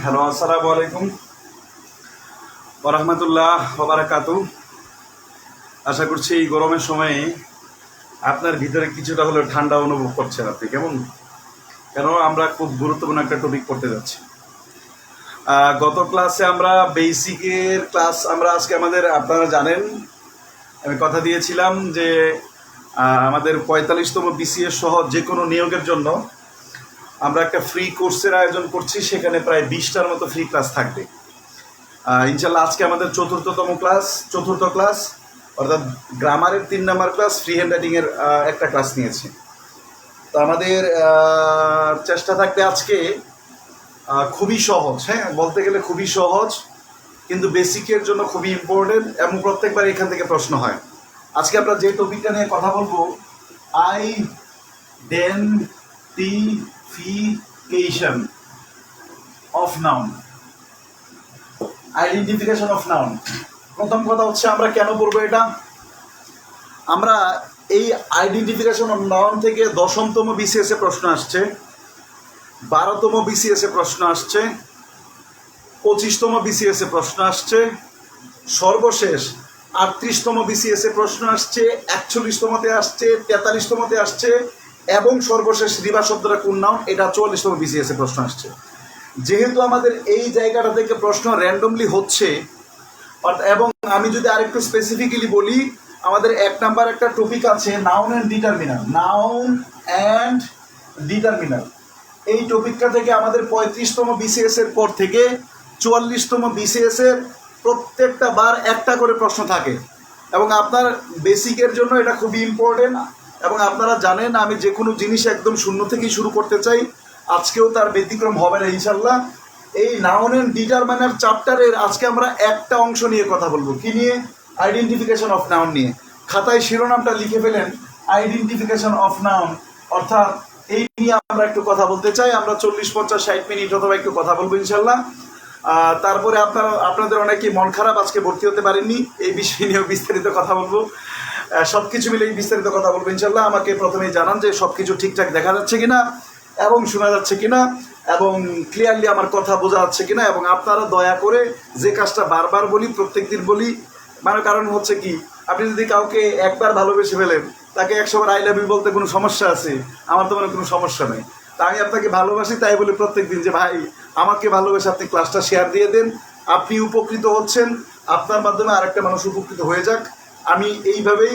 Hello, আসসালামু আলাইকুম ওয়া রাহমাতুল্লাহ ওয়া বারাকাতুহু। আশা করছি এই গরমের সময়ে আপনার ভিতরে কিছুটা হলেও ঠান্ডা অনুভব করছেন আপনি। কেন আমরা খুব গুরুত্বপূর্ণ একটা টপিক পড়তে যাচ্ছি। গত ক্লাসে আমরা বেসিকের ক্লাস আজকে আপনারা জানেন আমি কথা দিয়েছিলাম যে আমাদের 45তম BCS সহ যে কোনো নিয়োগের জন্য আমরা একটা ফ্রি কোর্সের আয়োজন করছি। সেখানে প্রায় 20টার মতো ফ্রি ক্লাস থাকবে ইনশাল্লাহ। আজকে আমাদের চতুর্থ ক্লাস অর্থাৎ গ্রামারের 3 নম্বর ক্লাস, ফ্রি হ্যান্ড রাইটিংয়ের একটা ক্লাস নিয়েছি। তো আমাদের চেষ্টা থাকবে আজকে খুবই সহজ, বলতে গেলে খুবই সহজ, কিন্তু বেসিকের জন্য খুবই ইম্পর্টেন্ট এবং প্রত্যেকবার এখান থেকে প্রশ্ন হয়। আজকে আমরা যে টপিকটা নিয়ে কথা বলবো, identification of noun. Identification of noun. প্রথম কথা হচ্ছে আমরা কেন পড়বো এটা। আমরা এই আইডেন্টিফিকেশন অফ নাউন থেকে 10তম BCS এ প্রশ্ন আসছে, 12তম BCS এ প্রশ্ন আসছে, 25তম BCS এ প্রশ্ন আসছে, সর্বশেষ 38তম BCS এ প্রশ্ন আসছে, 41তমতে আসছে, 43তমতে আসছে এবং সর্বশেষ রিবা শব্দটা কোন নাউন, এটা 44তম BCS এ প্রশ্ন আসছে। যেহেতু আমাদের এই জায়গাটা থেকে প্রশ্ন র্যান্ডমলি হচ্ছে, এবং আমি যদি আরেকটু স্পেসিফিক্যালি বলি, আমাদের 1 নাম্বার একটা টপিক আছে নাউন অ্যান্ড ডিটারমিনার। এই টপিকটা থেকে আমাদের 35তম BCS এর পর থেকে 44তম BCS এর প্রত্যেকটা বার একটা করে প্রশ্ন থাকে এবং আপনার বেসিকের জন্য এটা খুবই ইম্পর্টেন্ট। এবং আপনারা জানেন আমি যে কোনো জিনিস একদম শূন্য থেকেই শুরু করতে চাই, আজকেও তার ব্যতিক্রম হবে না ইনশাল্লাহ। এই নাউন অ্যান্ড ডিটারমিনার চ্যাপ্টারের আজকে আমরা একটা অংশ নিয়ে কথা বলবো। কি নিয়ে? আইডেন্টিফিকেশন অফ নাউন নিয়ে। খাতায় শিরোনামটা লিখে ফেলেন, আইডেন্টিফিকেশন অফ নাউন। অর্থাৎ এই নিয়ে আমরা একটু কথা বলতে চাই। আমরা 40, 50, 60 মিনিট অথবা একটু কথা বলবো ইনশাল্লাহ। তারপরে আপনাদের অনেকেই মন খারাপ, আজকে ভর্তি হতে পারেননি, এই বিষয় নিয়েও বিস্তারিত কথা বলবো। সব কিছু মিলে বিস্তারিত কথা বলবো ইনশাল্লাহ। আমাকে প্রথমেই জানান যে সব কিছু ঠিকঠাক দেখা যাচ্ছে কিনা এবং শোনা যাচ্ছে কিনা এবং ক্লিয়ারলি আমার কথা বোঝা যাচ্ছে কিনা। এবং আপনারা দয়া করে যে কাজটা বারবার বলি, প্রত্যেক দিন বলি, কারণ হচ্ছে কি, আপনি যদি কাউকে একবার ভালোবেসে ফেলেন, তাকে 100 বার আই লাভ ইউ বলতে কোনো সমস্যা আছে? আমার তো কোনো সমস্যা নেই। তা আমি আপনাকে ভালোবাসি, তাই বলি প্রত্যেক দিন যে ভাই আমাকে ভালোবেসে আপনি ক্লাসটা শেয়ার দিয়ে দেন। আপনি উপকৃত হচ্ছেন, আপনার মাধ্যমে আরেকটা মানুষ উপকৃত হয়ে যাক। আমি এইভাবেই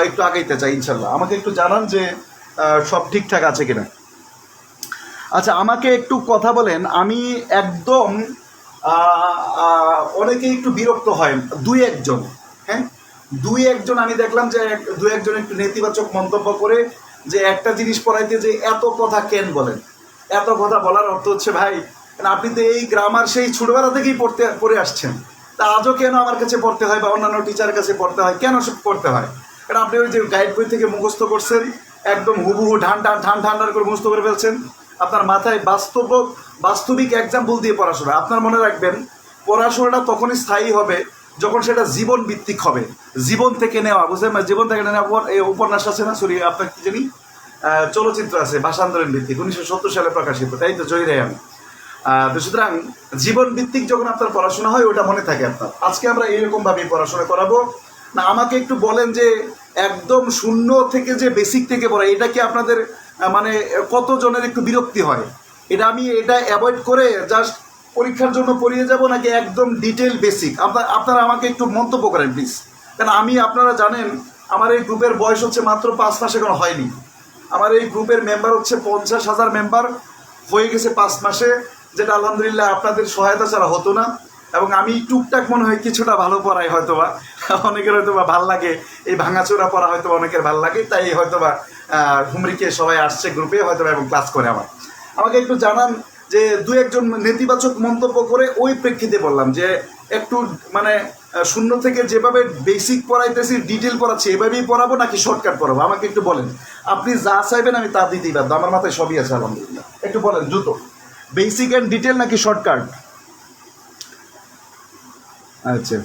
একটু আগাইতে চাই ইনশাল্লাহ। আমাকে একটু জানান যে সব ঠিকঠাক আছে কিনা। আচ্ছা, আমাকে একটু কথা বলেন। আমি একদম অনেকেই একটু বিরক্ত হয়, দুই একজন আমি দেখলাম যে দুই একজন একটু নেতিবাচক মন্তব্য করে যে একটা জিনিস পড়াইতে যে এত কথা কেন বলেন। এত কথা বলার অর্থ হচ্ছে ভাই আপনি তো এই গ্রামার সেই ছোটবেলা থেকেই পড়ে আসছেন, তা আজও কেন আমার কাছে পড়তে হয় বা অন্যান্য টিচারের কাছে পড়তে হয়, কেন সব পড়তে হয়? কারণ আপনি ওই যে গাইড বই থেকে মুখস্থ করছেন, একদম হুবহু ঠান্ডার করে মুখস্থ করে ফেলছেন। আপনার মাথায় বাস্তবিক এক্সাম্পল দিয়ে পড়াশোনা। আপনার মনে রাখবেন, পড়াশোনাটা তখনই স্থায়ী হবে যখন সেটা জীবন ভিত্তিক হবে, জীবন থেকে নেওয়া। বুঝলেন? জীবন থেকে নেওয়া এই উপন্যাস আছে না, সরি আপনার কি জানি চলচ্চিত্র আছে ভাষান্তরণ ভিত্তিক, 1970 সালে প্রকাশিত, তাই তো? জয়ী রায় আমি। তো সুতরাং জীবন ভিত্তিক যখন আপনার পড়াশোনা হয়, ওটা মনে থাকে আপনার। আজকে আমরা এইরকমভাবেই পড়াশোনা করাবো না। আমাকে একটু বলেন যে একদম শূন্য থেকে যে বেসিক থেকে পড়া, এটা কি আপনাদের কতজনের একটু বিরক্তি হয়? এটা অ্যাভয়েড করে জাস্ট পরীক্ষার জন্য পড়িয়ে যাব, নাকি একদম ডিটেল বেসিক? আপনারা আমাকে একটু মন্তব্য করেন প্লিজ। কারণ আপনারা জানেন আমার এই গ্রুপের বয়স হচ্ছে মাত্র 5 মাস এখনো হয়নি। আমার এই গ্রুপের মেম্বার হচ্ছে 50,000 মেম্বার, হয়ে গেছে 5 মাসে, যেটা আলহামদুলিল্লাহ আপনাদের সহায়তা ছাড়া হতো না। এবং আমি টুকটাক মনে হয় কিছুটা ভালো পড়াই হয়তো বা, অনেকের হয়তো বা ভাল লাগে, এই ভাঙাচোরা পড়া হয়তো অনেকের ভাল লাগে, তাই হয়তো বা হুমরিকে সবাই আসছে গ্রুপে হয়তো এবং ক্লাস করে। আমাকে একটু জানান যে দু একজন নেতিবাচক মন্তব্য করে ওই প্রেক্ষিতে বললাম যে একটু মানে শূন্য থেকে যেভাবে বেসিক পড়াইতেছি ডিটেল পড়াচ্ছি এভাবেই পড়াবো নাকি শর্টকাট পড়াবো, আমাকে একটু বলেন। আপনি যা চাইবেন আমি তা দিতেই পারবো, আমার মাথায় সবই আছে আলহামদুলিল্লাহ। একটু বলেন দ্রুত, বেসিক অ্যান্ড ডিটেল নাকি শর্টকাট? আচ্ছা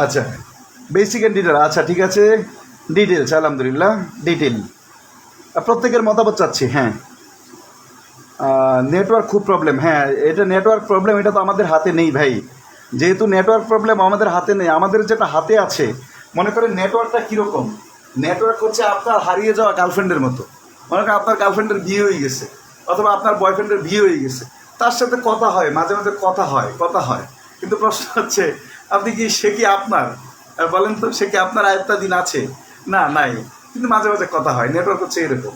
আচ্ছা, বেসিক অ্যান্ড ডিটেল, আচ্ছা ঠিক আছে, ডিটেলস আলহামদুলিল্লাহ ডিটেল। প্রত্যেকের মতামত চাচ্ছি। হ্যাঁ, নেটওয়ার্ক খুব প্রবলেম, হ্যাঁ এটা নেটওয়ার্ক প্রবলেম, এটা তো আমাদের হাতে নেই ভাই। যেহেতু নেটওয়ার্ক প্রবলেম আমাদের হাতে নেই, আমাদের যেটা হাতে আছে, মনে করেন নেটওয়ার্কটা কীরকম, নেটওয়ার্ক হচ্ছে আপনার হারিয়ে যাওয়া গার্লফ্রেন্ডের মতো। মনে করেন আপনার গার্লফ্রেন্ডের বিয়ে হয়ে গেছে অথবা আপনার বয়ফ্রেন্ডের বিয়ে হয়ে গেছে, তার সাথে কথা হয়, মাঝে মাঝে কথা হয়, কিন্তু প্রশ্ন হচ্ছে আপনি কি, সে কি আপনার, বলেন তো, সে কি আপনার আয়ত্তাধীন আছে? না, নাই, কিন্তু মাঝে মাঝে কথা হয়। নেটওয়ার্ক হচ্ছে এরকম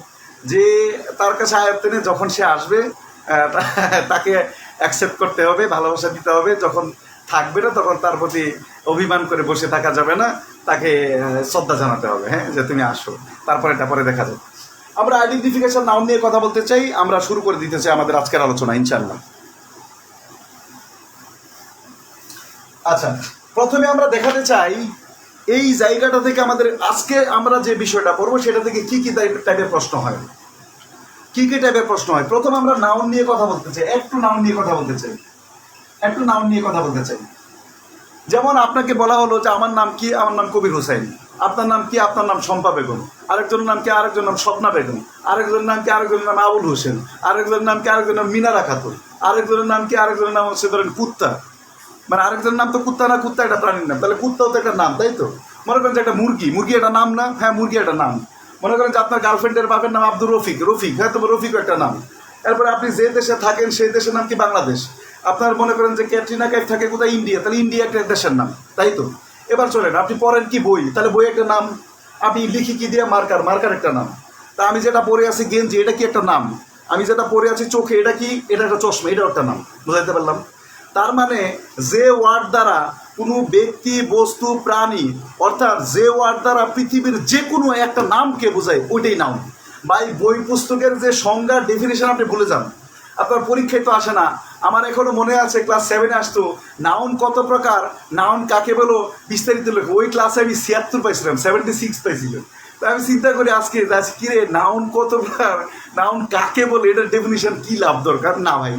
যে তার কাছে আয়ত্তে যখন সে আসবে তাকে অ্যাকসেপ্ট করতে হবে, ভালোবাসা দিতে হবে, যখন থাকবে না তখন তার প্রতি অভিমান করে বসে থাকা যাবে না, তাকে শ্রদ্ধা জানাতে হবে, হ্যাঁ যে তুমি আসো, তারপরে এটা পরে দেখা যাবে। আমরা আইডেন্টিফিকেশন নাউন নিয়ে কথা বলতে চাই, আমরা শুরু করে দিতে চাই আমাদের আজকের আলোচনা ইনশাআল্লাহ। আচ্ছা, প্রথমে আমরা দেখাতে চাই এই জায়গাটা থেকে আমাদের আজকে আমরা যে বিষয়টা পড়বো সেটা থেকে কি কি টাইপের প্রশ্ন হয়, কি কি টাইপের প্রশ্ন হয়। প্রথম আমরা নাউন নিয়ে কথা বলতে চাই, একটু নাউন নিয়ে কথা বলতে চাই। যেমন আপনাকে বলা হলো যে আমার নাম কি, আমার নাম কবির হোসেন। আপনার নাম কি, আপনার নাম শম্পা বেগম। আরেকজনের নাম কি, আরেকজনের নাম স্বপ্না বেগম। আরেকজনের নাম কি, আরেকজনের নাম আবুল হোসেন। আরেকজনের নাম কি, আরেকজনের নাম মিনারা খাতুন। আরেকজনের নাম কি, আরেকজনের নাম হচ্ছে ধরেন কুত্তা। মানে আরেকজনের নাম তো কুত্তা না, কুত্তা একটা প্রাণীর নাম, তাহলে কুত্তাও তো একটা নাম, তাই তো? মনে করেন যে একটা মুরগি একটা নাম না? হ্যাঁ, মুরগি একটা নাম। মনে করেন যে আপনার গার্লফ্রেন্ডের বাপের নাম আব্দুর রফিক, হ্যাঁ তো রফিকও একটা নাম। এরপরে আপনি যে দেশে থাকেন সেই দেশের নাম কি, বাংলাদেশ। আপনার মনে করেন যে ক্যাটরিনা কাইফ থাকে কোথায়, ইন্ডিয়া, তাহলে ইন্ডিয়া একটা দেশের নাম, তাই তো? এবার চলেন, আপনি পড়েন কি বই, তাহলে বই একটা নাম। আপনি লিখি কি দিয়ে, মার্কার একটা নাম। তা আমি যেটা পরে আছি গেঞ্জি, এটা কি একটা নাম। আমি যেটা পরে আছি চোখে, এটা কি, এটা একটা চশমা, এটাও একটা নাম। বুঝাইতে পারলাম? তার মানে যে ওয়ার্ড দ্বারা কোনো ব্যক্তি, বস্তু, প্রাণী, অর্থাৎ যে ওয়ার্ড দ্বারা পৃথিবীর যে কোনো একটা নামকে বোঝায় ওইটাই নাউন। বা এই বই পুস্তকের যে সংজ্ঞা, ডেফিনেশন আপনি ভুলে যান, আপনার পরীক্ষায় তো আসে না। আমার এখনো মনে আছে ক্লাস 7-এ আসতো নাউন কত প্রকার, নাউন কাকে বলো, বিস্তারিত লেখো। ওই ক্লাসে আমি 76 পাইছিলাম, 76 পাইছিলাম। তা আমি চিন্তা করি আজকে কিরে নাউন কত প্রকার, নাউন কাকে বলে, এটার ডেফিনেশন কী লাভ দরকার না ভাই।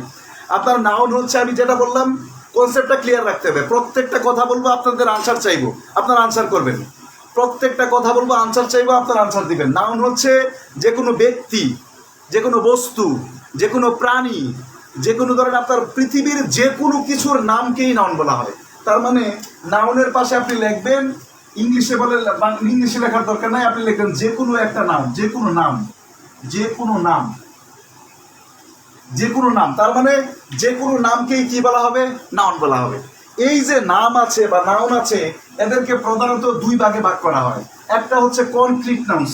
আপনার নাউন হচ্ছে, আমি যেটা বললাম কনসেপ্টটা ক্লিয়ার রাখতে হবে। প্রত্যেকটা কথা বলবো, আপনাদের আনসার চাইবো, আপনার আনসার করবেন। প্রত্যেকটা কথা বলবো, আনসার চাইবো, আপনার আনসার দিবেন। নাউন হচ্ছে যে কোনো ব্যক্তি, যে কোনো বস্তু, যে কোনো প্রাণী, যে কোনো ধরেন আপনার পৃথিবীর যে কোনো কিছুর নামকেই নাউন বলা হয়। তার মানে নাউনের পাশে আপনি লিখবেন, ইংলিশে বলে, ইংলিশে লেখার দরকার নাই, আপনি লিখবেন যে কোনো একটা নাম, যে কোনো নাম, যে কোনো নাম, যে কোনো নাম। তার মানে যে কোনো নামকেই কি বলা হবে, নাউন বলা হবে। এই যে নাম আছে বা নাউন আছে, এদেরকে প্রধানত দুই ভাগে ভাগ করা হয়। একটা হচ্ছে কনক্রিট নাউন,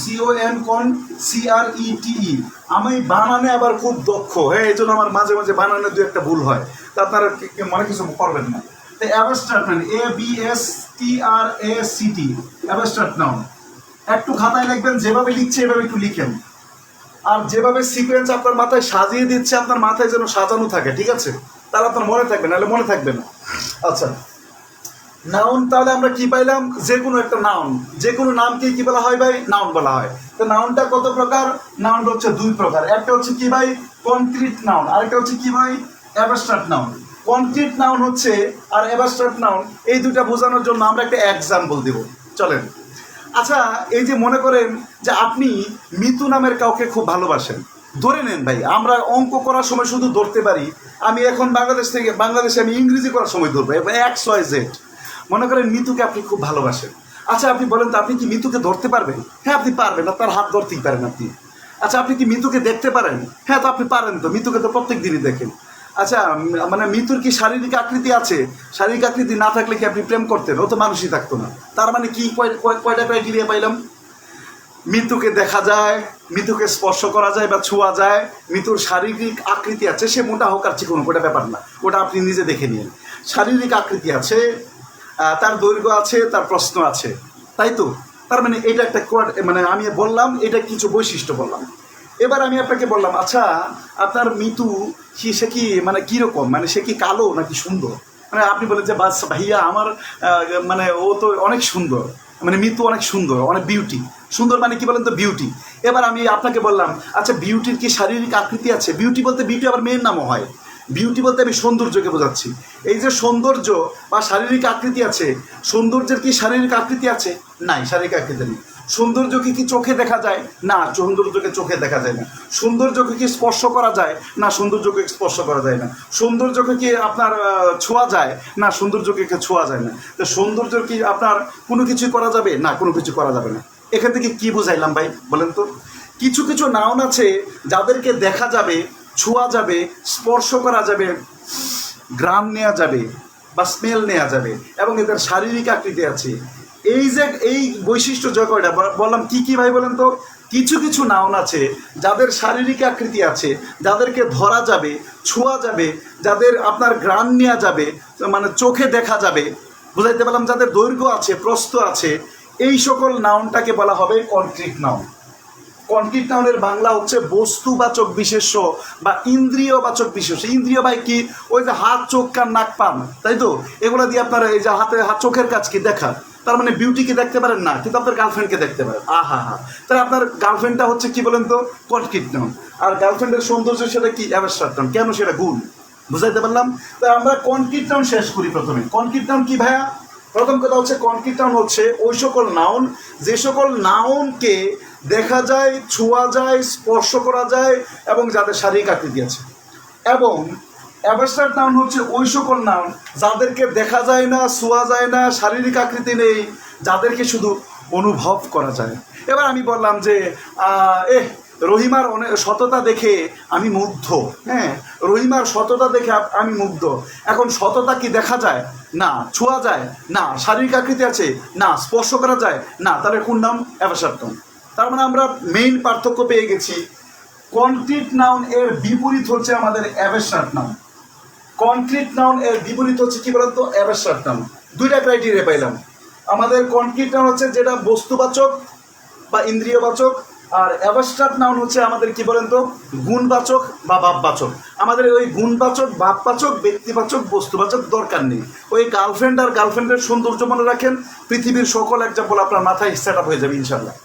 CONCRETE। আমি বানানে আবার খুব দক্ষ, হ্যাঁ, এই জন্য আমার মাঝে মাঝে বানানে দু একটা ভুল হয়, তা আপনারা মনে কিছু করবেন না। তো abstract noun, ABSTRACT, abstract noun. একটু খাতায় লিখবেন, যেভাবে লিখছে এভাবে একটু লিখেন, আর যেভাবে সিকোয়েন্স আপনার মাথায় সাজিয়ে দিচ্ছে, আপনার মাথায় যেন সাজানো থাকে, ঠিক আছে? তাহলে আপনার মনে থাকবে, নাহলে মনে থাকবে না। আচ্ছা, নাউন তাহলে আমরা কি পাইলাম, যে কোনো একটা নাউন, যে কোনো নামকে কি বলা হয় ভাই, নাউন বলা হয়। তো নাউনটা কত প্রকার, নাউন হচ্ছে দুই প্রকার। একটা হচ্ছে কি ভাই, কনক্রিট নাউন, আরেকটা হচ্ছে কি ভাই, অ্যাবস্ট্রাক্ট নাউন। কনক্রিট নাউন হচ্ছে আর অ্যাবস্ট্রাক্ট নাউন, এই দুটা বোঝানোর জন্য আমরা একটা এক্সাম্পল দেব, চলেন। আচ্ছা, এই যে মনে করেন যে আপনি মিতু নামের কাউকে খুব ভালোবাসেন, ধরে নেন ভাই, আমরা অঙ্ক করার সময় শুধু ধরতে পারি, আমি এখন বাংলাদেশে আমি ইংরেজি করার সময় ধরবো XYZ। মনে করেন মিতুকে আপনি খুব ভালোবাসেন। আচ্ছা, আপনি বলেন তো, আপনি কি মিতুকে ধরতে পারবেন? হ্যাঁ, আপনি পারবেন, আপনার হাত ধরতেই পারেন আপনি। আচ্ছা, আপনি কি মিতুকে দেখতে পারেন? হ্যাঁ, তো আপনি পারেন, তো মিতুকে তো প্রত্যেক দিনই দেখেন। আচ্ছা, মানে মিতুর কি শারীরিক আকৃতি আছে? শারীরিক আকৃতি না থাকলে কি আপনি প্রেম করতেন? ও তো মানুষই থাকতো না। তার মানে কি, কয়টা ক্রাইটেরিয়া পাইলাম, মিতুকে দেখা যায়, মিতুকে স্পর্শ করা যায় বা ছোঁয়া যায়, মিতুর শারীরিক আকৃতি আছে, সে মোটা হোক আর চিকন হোক ওটা ব্যাপার না, ওটা আপনি নিজে দেখে নিন। শারীরিক আকৃতি আছে, তার দৈর্ঘ্য আছে, তার প্রশ্ন আছে, তাই তো? তার মানে এটা একটা মানে আমি বললাম এটা কিছু বৈশিষ্ট্য বললাম। এবার আমি আপনাকে বললাম, আচ্ছা আপনার মিতু সে কি মানে কীরকম, মানে সে কি কালো নাকি সুন্দর? মানে আপনি বলেন যে বাস ভাইয়া আমার মানে ও তো অনেক সুন্দর, মানে মিতু অনেক সুন্দর, অনেক বিউটি। সুন্দর মানে কি বলেন তো? বিউটি। এবার আমি আপনাকে বললাম, আচ্ছা বিউটির কি শারীরিক আকৃতি আছে? বিউটি বলতে বিউটি আবার মেয়ের নামও হয়। বিউটি বলতে আমি সৌন্দর্যকে বোঝাচ্ছি। এই যে সৌন্দর্য বা শারীরিক আকৃতি আছে, সৌন্দর্যের কি শারীরিক আকৃতি আছে? নাই, শারীরিক আকৃতি নেই। সৌন্দর্যকে কি চোখে দেখা যায়? না, সৌন্দর্যকে চোখে দেখা যায় না। সৌন্দর্যকে কি স্পর্শ করা যায়? না, সৌন্দর্যকে স্পর্শ করা যায় না। সৌন্দর্যকে কি আপনার ছোঁয়া যায়? না, সৌন্দর্যকে ছোঁয়া যায় না। তো সৌন্দর্য কি আপনার কোনো কিছুই করা যাবে? না, কোনো কিছু করা যাবে না। এখান থেকে কি বুঝাইলাম ভাই বলেন তো? কিছু কিছু নাউন আছে যাদেরকে দেখা যাবে, ছোঁয়া যাবে, স্পর্শ করা যাবে, ঘ্রাণ নেওয়া যাবে বা স্মেল নেওয়া যাবে, এবং এদের শারীরিক আকৃতি আছে। এই যে এই বৈশিষ্ট্য যে কয়টা বললাম, কি কি ভাই বলেন তো? কিছু কিছু নাউন আছে যাদের শারীরিক আকৃতি আছে, যাদেরকে ধরা যাবে, ছোঁয়া যাবে, যাদের আপনার ঘ্রাণ নেওয়া যাবে, মানে চোখে দেখা যাবে, বুঝাইতে পারলাম, যাদের দৈর্ঘ্য আছে, প্রস্থ আছে, এই সকল নাউনটাকে বলা হবে কনক্রিট নাউন। কনক্রিট নাউনের বাংলা হচ্ছে বস্তুবাচক বিশেষ্য বা ইন্দ্রিয়বাচক বিশেষ্য। ইন্দ্রিয় বাই কি? ওই যে হাত, চোখ, কান, নাক, পান, তাই তো? এগুলো দিয়ে আপনার এই যে চোখের কাজ কি? দেখা। তার মানে বিউটিকে দেখতে পারেন না, কিন্তু আপনার গার্লফ্রেন্ডকে দেখতে পারেন। আহা হা, তাহলে আপনার গার্লফ্রেন্ডটা হচ্ছে কি বলেন তো? Concrete noun. আর গার্লফ্রেন্ডের সৌন্দর্য সেটা কি? Abstract noun. কেন? সেটা গুণ। বুঝাইতে পারলাম? তো আমরা কনক্রিট নাউন শেষ করি প্রথমে। কনক্রিট নাউন কি ভাইয়া? প্রথম কথা হচ্ছে কনক্রিট নাউন হচ্ছে ওই সকল নাউন যে সকল নাউনকে দেখা যায়, ছোঁয়া যায়, স্পর্শ করা যায় এবং যাদের শারীরিক আকৃতি আছে। এবং অ্যাবস্ট্রাক্ট নাউন হচ্ছে ওই সকল নাউন যাদেরকে দেখা যায় না, ছোঁয়া যায় না, শারীরিক আকৃতি নেই, যাদেরকে শুধু অনুভব করা যায়। এবার আমি বললাম যে রহিমার অনেক সততা দেখে আমি মুগ্ধ। হ্যাঁ, রহিমার সততা দেখে আমি মুগ্ধ। এখন সততা কি দেখা যায়? না। ছোঁয়া যায়? না। শারীরিক আকৃতি আছে? না। স্পর্শ করা যায়? না। তাহলে কোন নাম? Abstract noun. তার মানে আমরা মেইন পার্থক্য পেয়ে গেছি। কনক্রিট নাউন এর বিপরীত হচ্ছে আমাদের অ্যাবস্ট্রাক্ট নাউন। কনক্রিট নাউন এর বিপরীত হচ্ছে কি বলতো? Abstract noun. দুইটা ক্রাইটেরিয়া পাইলাম আমাদের। কনক্রিট নাউন হচ্ছে যেটা বস্তুবাচক বা ইন্দ্রিয়বাচক, আর অ্যাবস্ট্রাক্ট নাউন হচ্ছে আমাদের কি বলেন তো? গুণবাচক বা ভাববাচক। আমাদের ওই গুণবাচক, ভাববাচক, ব্যক্তিবাচক, বস্তুবাচক দরকার নেই। ওই গার্লফ্রেন্ড আর গার্লফ্রেন্ডের সৌন্দর্য মনে রাখেন, পৃথিবীর সকল এক্সাম্পল আপনার মাথায় সেট আপ হয়ে যাবে ইনশাল্লাহ।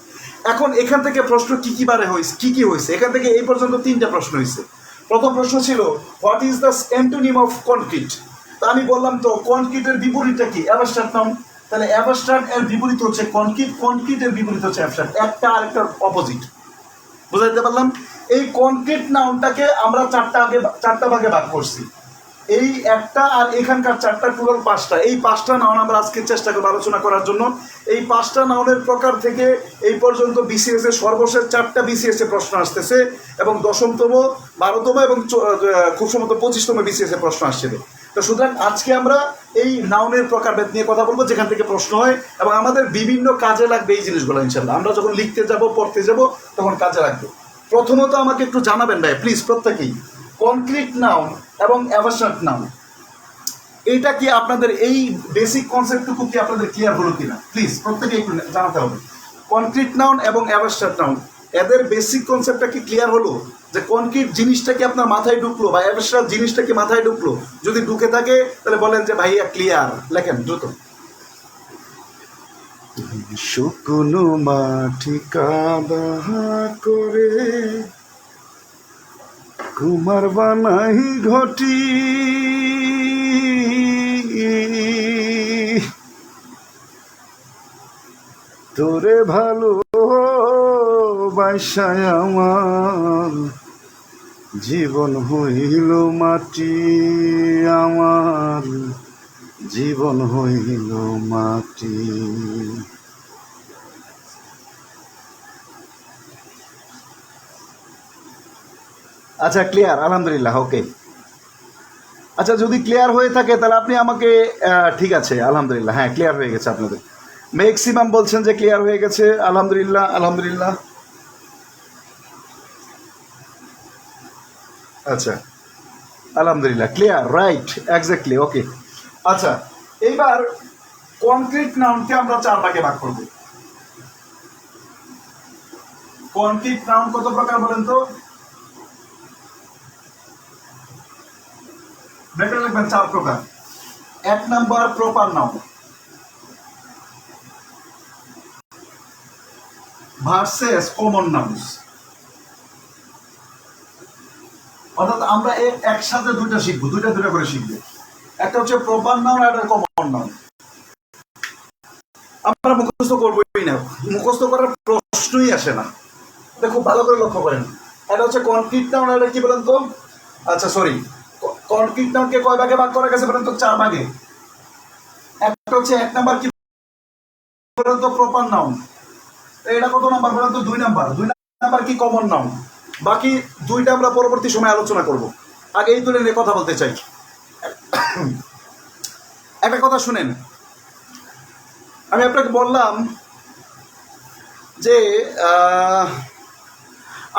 এখন এখান থেকে প্রশ্ন কি কি বারে হয়েছে, কি কি হয়েছে? এখান থেকে এই পর্যন্ত 3টা প্রশ্ন হয়েছে। প্রথম প্রশ্ন ছিল what is the antonym of concrete? তা আমি বললাম তো কনক্রিটের বিপরীতটা কি? Abstract noun. তাহলে অ্যাবস্ট্রাক্ট এর বিপরীত হচ্ছে কনক্রিট, কনক্রিটের বিপরীত হচ্ছে অ্যাবস্ট্রাক্ট। একটা আরেকটার অপোজিট। বুঝাইতে পারলাম? এই কনক্রিট নাউনটাকে আমরা চারটা ভাগে ভাগ করছি। এই একটা আর এখানকার 4টা, টোটাল 5টা। এই 5টা নাউন আমরা আজকে চেষ্টা করবো আলোচনা করার জন্য। এই 5টা নাউনের প্রকার থেকে এই পর্যন্ত বিসিএস এর সর্বশেষ 4টা বিসিএস এর প্রশ্ন আসতেছে, এবং 10তম, 12তম এবং খুব সম্ভবত 25তম বিসিএস এর প্রশ্ন আসছে। তো সুতরাং আজকে আমরা এই নাউনের প্রকারভেদ নিয়ে কথা বলবো, যেখান থেকে প্রশ্ন হয় এবং আমাদের বিভিন্ন কাজে লাগবে এই জিনিসগুলো ইনশাল্লাহ। আমরা যখন লিখতে যাব, পড়তে যাব, তখন কাজে লাগবে। প্রথমত আমাকে একটু জানাবেন ভাই প্লিজ প্রত্যেকেই, কনক্রিট নাউন এবং অ্যাবস্ট্রাক্ট নাউন এইটা কি আপনাদের এই বেসিক কনসেপ্টটুকু কি আপনাদের ক্লিয়ার হলো কিনা? প্লিজ প্রত্যেকে একটু জানাতে হবে। কনক্রিট নাউন এবং অ্যাবস্ট্রাক্ট নাউন এদের বেসিক কনসেপ্টটা কি ক্লিয়ার হলো? যে কনক্রিট জিনিসটা কি আপনার মাথায় ঢুকলো বা অ্যাবস্ট্রাক্ট জিনিসটা কি মাথায় ঢুকলো? যদি ঢুকে থাকে তাহলে বলেন যে ভাইয়া ক্লিয়ার, লেখেন দ্রুত। শুকনো মাটি কাদা করে কুমার বানাই ঘটি, তোরে ভালো বাসায় আমার জীবন হইল মাটি, আমার জীবন হইল মাটি। আচ্ছা ক্লিয়ার? আলহামদুলিল্লাহ, ওকে। আচ্ছা যদি ক্লিয়ার হয়ে থাকে তাহলে আপনি আমাকে, ঠিক আছে আলহামদুলিল্লাহ, হ্যাঁ ক্লিয়ার হয়ে গেছে আপনাদের। ম্যাক্সিমাম বলছেন যে ক্লিয়ার হয়ে গেছে, আলহামদুলিল্লাহ আলহামদুলিল্লাহ। আচ্ছা, আলহামদুলিল্লাহ, ক্লিয়ার, রাইট, এক্স্যাক্টলি, ওকে। আচ্ছা, এইবার কনক্রিট নাউনকে আমরা 4 ভাগে ভাগ করব। কনক্রিট নাউন কত প্রকার বলেন তো? ব্র্যাকেটে লিখবেন 4 প্রকার। 1 number proper noun versus common nouns. অর্থাৎ আমরা একসাথে দুইটা শিখবো, দুইটা করে শিখবো। একটা হচ্ছে প্রপার নাউন আর একটা কমন নাউন। আমরা মুখস্থ করবোই না, মুখস্থ করার প্রশ্নই আসে না। এটা খুব ভালো করে লক্ষ্য করেন। এটা হচ্ছে কনক্রিট নাউন, এটা কি বলেন তো? আচ্ছা সরি, কনক্রিট নাউনকে কয় ভাগে ভাগ করা গেছে বলেন তো? 4 ভাগে। একটা হচ্ছে 1 নাম্বার কি বলেন তো? Proper noun. এটা কত নাম্বার বলেন তো? 2 নাম্বার। 2 নাম্বার কি? Common noun. বাকি 2টা আমরা পরবর্তী সময় আলোচনা করব। আগে এই তুলে নিয়ে কথা বলতে চাই। একটা কথা শুনেন, আমি আপনাকে বললাম যে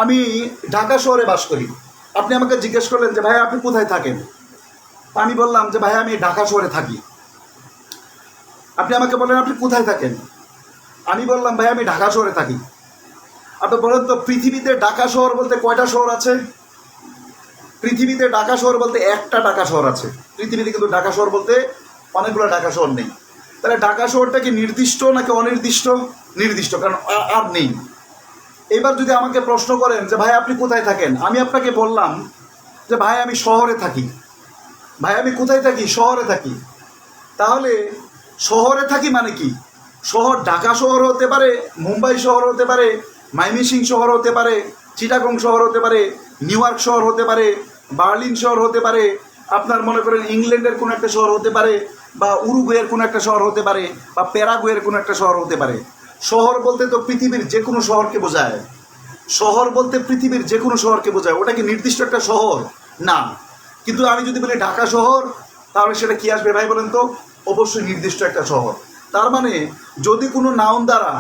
আমি ঢাকা শহরে বাস করি। আপনি আমাকে জিজ্ঞেস করলেন যে ভাই আপনি কোথায় থাকেন? আমি বললাম যে ভাই আমি ঢাকা শহরে থাকি। আপনি আমাকে বললেন আপনি কোথায় থাকেন? আমি বললাম ভাই আমি ঢাকা শহরে থাকি। আপনি বলেন তো পৃথিবীতে ঢাকা শহর বলতে কয়টা শহর আছে? পৃথিবীতে ঢাকা শহর বলতে একটা ঢাকা শহর আছে পৃথিবীতে, কিন্তু ঢাকা শহর বলতে অনেকগুলো ঢাকা শহর নেই। তাহলে ঢাকা শহরটা কি নির্দিষ্ট নাকি অনির্দিষ্ট? নির্দিষ্ট, কারণ আর নেই। এবার যদি আমাকে প্রশ্ন করেন যে ভাই আপনি কোথায় থাকেন, আমি আপনাকে বললাম যে ভাই আমি শহরে থাকি। ভাই আমি কোথায় থাকি? শহরে থাকি। তাহলে শহরে থাকি মানে কি? শহর ঢাকা শহর হতে পারে, মুম্বাই শহর হতে পারে, ময়মনসিংহ শহর হতে পারে, চিটাগং শহর হতে পারে, নিউ ইয়র্ক শহর হতে পারে, বার্লিন শহর হতে পারে, আপনার মনে করেন ইংল্যান্ডের কোনো একটা শহর হতে পারে, বা উরুগুয়ের কোনো একটা শহর হতে পারে, বা প্যারাগুয়ের কোনো একটা শহর হতে পারে। শহর বলতে তো পৃথিবীর যে কোনো শহরকে বোঝায়। শহর বলতে পৃথিবীর যে কোনো শহরকে বোঝায়। ওটা কি নির্দিষ্ট একটা শহর? না। কিন্তু আমি যদি বলি ঢাকা শহর, তাহলে সেটা কি আসবে ভাই বলেন তো? অবশ্যই নির্দিষ্ট একটা শহর। তার মানে যদি কোনো নাউন দ্বারা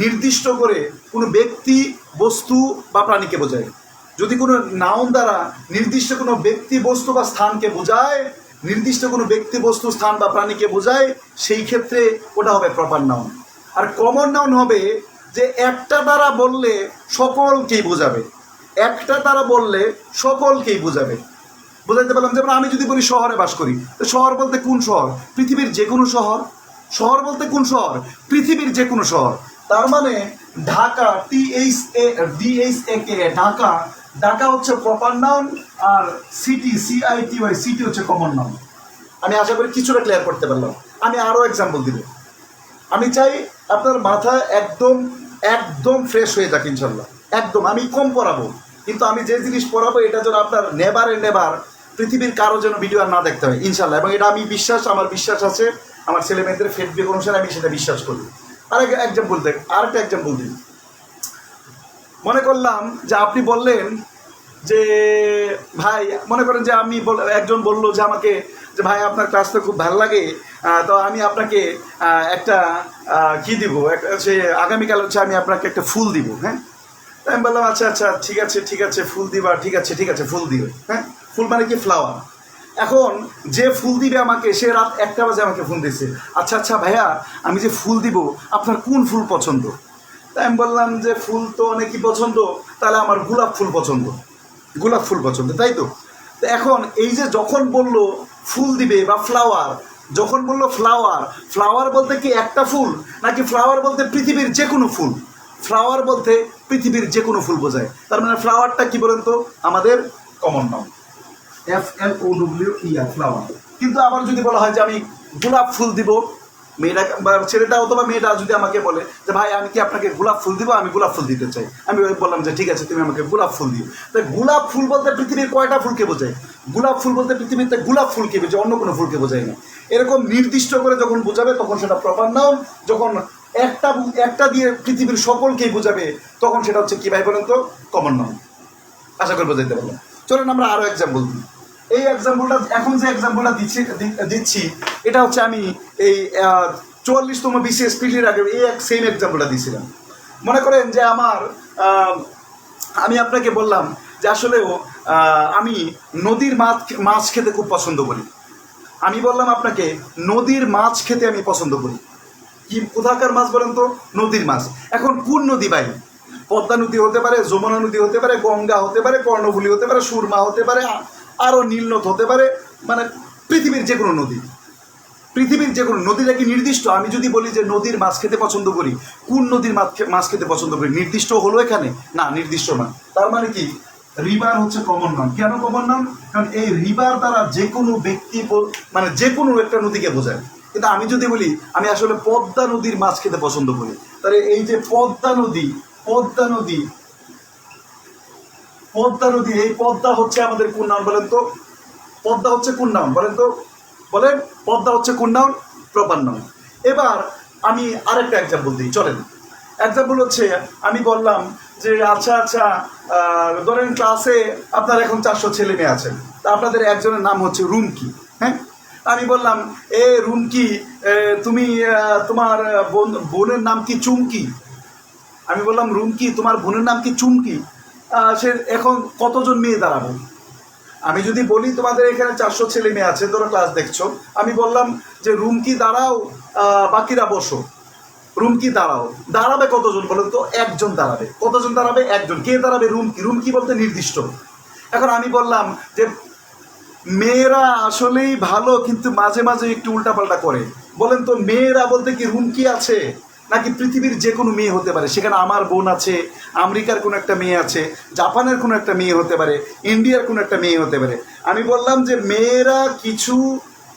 নির্দিষ্ট করে কোনো ব্যক্তি, বস্তু বা প্রাণীকে বোঝায়, যদি কোনো নাউন দ্বারা নির্দিষ্ট কোনো ব্যক্তি, বস্তু বা স্থানকে বোঝায়, নির্দিষ্ট কোনো ব্যক্তি, বস্তু, স্থান বা প্রাণীকে বোঝায়, সেই ক্ষেত্রে ওটা হবে প্রপার নাউন। আর কমন নাউন হবে যে একটা দ্বারা বললে সকলকেই বোঝাবে, একটা দ্বারা বললে সকলকেই বোঝাবে। বোঝাইতে পারলাম? যেমন আমি যদি বলি শহরে বাস করি, তো শহর বলতে কোন শহর? পৃথিবীর যে কোনো শহর। শহর বলতে কোন শহর? পৃথিবীর যে কোনো শহর। তার মানে ঢাকা, DHA, ঢাকা, ঢাকা হচ্ছে প্রপার নাউন, আর সিটি, CITY, সিটি হচ্ছে কমন নাউন। আমি আশা করি কিছুটা ক্লিয়ার করতে পারলাম। আমি আরও এক্সাম্পল দিব। আমি চাই আপনার মাথা একদম একদম ফ্রেশ হয়ে যাক ইনশাল্লাহ। একদম আমি কম পড়াবো, কিন্তু আমি যে জিনিস পড়াবো এটা যেন আপনার নেভার পৃথিবীর কারো যেন ভিডিও আর না দেখতে হয় ইনশাল্লাহ। এবং এটা আমি আমার বিশ্বাস আছে, আমার ছেলে মেয়েদের ফিডব্যাক অনুসারে আমি সেটা বিশ্বাস করি। আরেকটা এক্সাম্পল দিই। মনে করলাম যে আপনি বললেন যে ভাই, মনে করেন যে আমি একজন বললো যে আমাকে যে ভাই আপনার ক্লাসটা খুব ভালো লাগে, তো আমি আপনাকে একটা কি দিব, সে আগামীকাল হচ্ছে আমি আপনাকে একটা ফুল দিব। হ্যাঁ, আমি বললাম আচ্ছা আচ্ছা ঠিক আছে ফুল দিবা, ঠিক আছে ফুল দিবে। হ্যাঁ, ফুল মানে কি? ফ্লাওয়ার। এখন যে ফুল দিবে আমাকে, সে রাত 1টা বাজে আমাকে ফোন দিচ্ছে, আচ্ছা ভাইয়া আমি যে ফুল দিব আপনার কোন ফুল পছন্দ? তাই আমি বললাম যে ফুল তো অনেকই পছন্দ, তাহলে আমার গোলাপ ফুল পছন্দ, তাই তো? তো এখন এই যে যখন বললো ফুল দিবে বা ফ্লাওয়ার, যখন বললো ফ্লাওয়ার বলতে কি একটা ফুল, নাকি ফ্লাওয়ার বলতে পৃথিবীর যে কোনো ফুল? ফ্লাওয়ার বলতে পৃথিবীর যে কোনো ফুল বোঝায়। তার মানে ফ্লাওয়ারটা কি বলেন তো? আমাদের কমন নাউন, FLOWER, ফ্লাওয়ার। কিন্তু আবার যদি বলা হয় যে আমি গোলাপ ফুল দিব, মেয়েটা বা ছেলেটা অথবা মেয়েটা যদি আমাকে বলে যে ভাই আমি কি আপনাকে গোলাপ ফুল দিব, আমি গোলাপ ফুল দিতে চাই, আমি বললাম যে ঠিক আছে তুমি আমাকে গোলাপ ফুল দিও। তাই গোলাপ ফুল বলতে পৃথিবীর কয়টা ফুলকে বোঝায়? গোলাপ ফুল বলতে পৃথিবীতে গোলাপ ফুলকে বোঝায়, অন্য কোনো ফুলকে বোঝায় না। এরকম নির্দিষ্ট করে যখন বোঝাবে তখন সেটা প্রপার নাউন। যখন একটা দিয়ে পৃথিবীর সকলকেই বোঝাবে তখন সেটা হচ্ছে কি ভাই বলেন তো? Common noun. আশা করি বোঝাইতে পারলাম। চলেন আমরা আরও এক্সাম্পল দিই। এই এক্সাম্পলটা, এখন যে এক্সাম্পলটা দিচ্ছি এটা হচ্ছে আমি এই 44তম BCS পিটির আগে এই সেম এক্সাম্পলটা দিয়েছিলাম। মনে করেন যে আমি আপনাকে বললাম যে আসলেও আমি নদীর মাছ খেতে খুব পছন্দ করি। আমি বললাম আপনাকে নদীর মাছ খেতে আমি পছন্দ করি। কি কোথাকার মাছ বলেন তো? নদীর মাছ। এখন কোন নদী ভাই? পদ্মা নদী হতে পারে, যমুনা নদী হতে পারে, গঙ্গা হতে পারে, কর্ণফুলী হতে পারে, সুরমা হতে পারে, আরও নীলনদ হতে পারে, মানে পৃথিবীর যে কোনো নদী। পৃথিবীর যে কোনো নদীটা কি নির্দিষ্ট? আমি যদি বলি যে নদীর মাছ খেতে পছন্দ করি, কোন নদীর মাছ খেতে পছন্দ করি নির্দিষ্ট হলো এখানে? না, নির্দিষ্ট না। তার মানে কি রিভার হচ্ছে কমন নাম। কেন কমন নাম? কারণ এই রিভার দ্বারা যে কোনো ব্যক্তি মানে যে কোনো একটা নদীকে বোঝায়। কিন্তু আমি যদি বলি আমি আসলে পদ্মা নদীর মাছ খেতে পছন্দ করি, তাহলে এই যে পদ্মা নদী এই পদ্মা হচ্ছে আমাদের কোন নাম বলেন তো? পদ্মা হচ্ছে কোন নাম বলেন তো? বলেন, পদ্মা হচ্ছে কোন নাম? প্রপার নাম। এবার আমি আরেকটা এক্সাম্পল দিই, চলেন। এক্সাম্পল হচ্ছে আমি বললাম যে আচ্ছা ধরেন ক্লাসে আপনার এখন 400 ছেলে মেয়ে আছেন, তা আপনাদের একজনের নাম হচ্ছে রুমকি। হ্যাঁ, আমি বললাম রুমকি, তুমি তোমার বোনের নাম কি চুমকি? আমি বললাম রুমকি, তোমার বোনের নাম কি চুমকি? সে এখন কতজন মেয়ে দাঁড়াবো? আমি যদি বলি তোমাদের এখানে 400 ছেলে মেয়ে আছে, তোরা ক্লাস দেখছো, আমি বললাম যে রুমকি দাঁড়াও, বাকিরা বসো। রুমকি দাঁড়াবে কতজন বলেন তো? একজন দাঁড়াবে। কতজন দাঁড়াবে? একজন। কে দাঁড়াবে? রুমকি বলতে নির্দিষ্ট। এখন আমি বললাম যে মেয়েরা আসলেই ভালো, কিন্তু মাঝে মাঝে একটু উল্টাপাল্টা করে। বলেন তো মেয়েরা বলতে কি রুমকি আছে, নাকি পৃথিবীর যে কোনো মেয়ে হতে পারে? সেখানে আমার বোন আছে, আমেরিকার কোনো একটা মেয়ে আছে, জাপানের কোনো একটা মেয়ে হতে পারে, ইন্ডিয়ার কোনো একটা মেয়ে হতে পারে। আমি বললাম যে মেয়েরা কিছু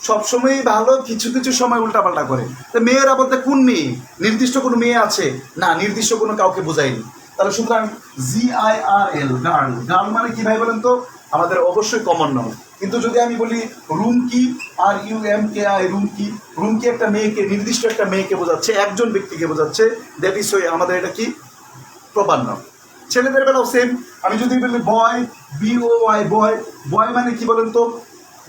সবসময়ই ভালো, কিছু কিছু সময় উল্টাপাল্টা করে। তো মেয়েরা বলতে কোন মেয়ে? নির্দিষ্ট কোনো মেয়ে আছে? না, নির্দিষ্ট কোনো কাউকে বোঝায়নি। তাহলে সুতরাং GIRL, গার্ল মানে কি ভাই বলেন তো? আমাদের অবশ্যই কমন নাম। কিন্তু যদি আমি বলি রুমকি, RUMKI, রুমকি একটা মেয়েকে, নির্দিষ্ট একটা মেয়েকে বোঝাচ্ছে, একজন ব্যক্তিকে বোঝাচ্ছে, দ্যাট ইজ ওয়ে আমাদের এটা কি? প্রপার নাম। ছেলেদের বেলাও সেম। আমি যদি বলি বয়, BOY, বয় মানে কি বলেন তো?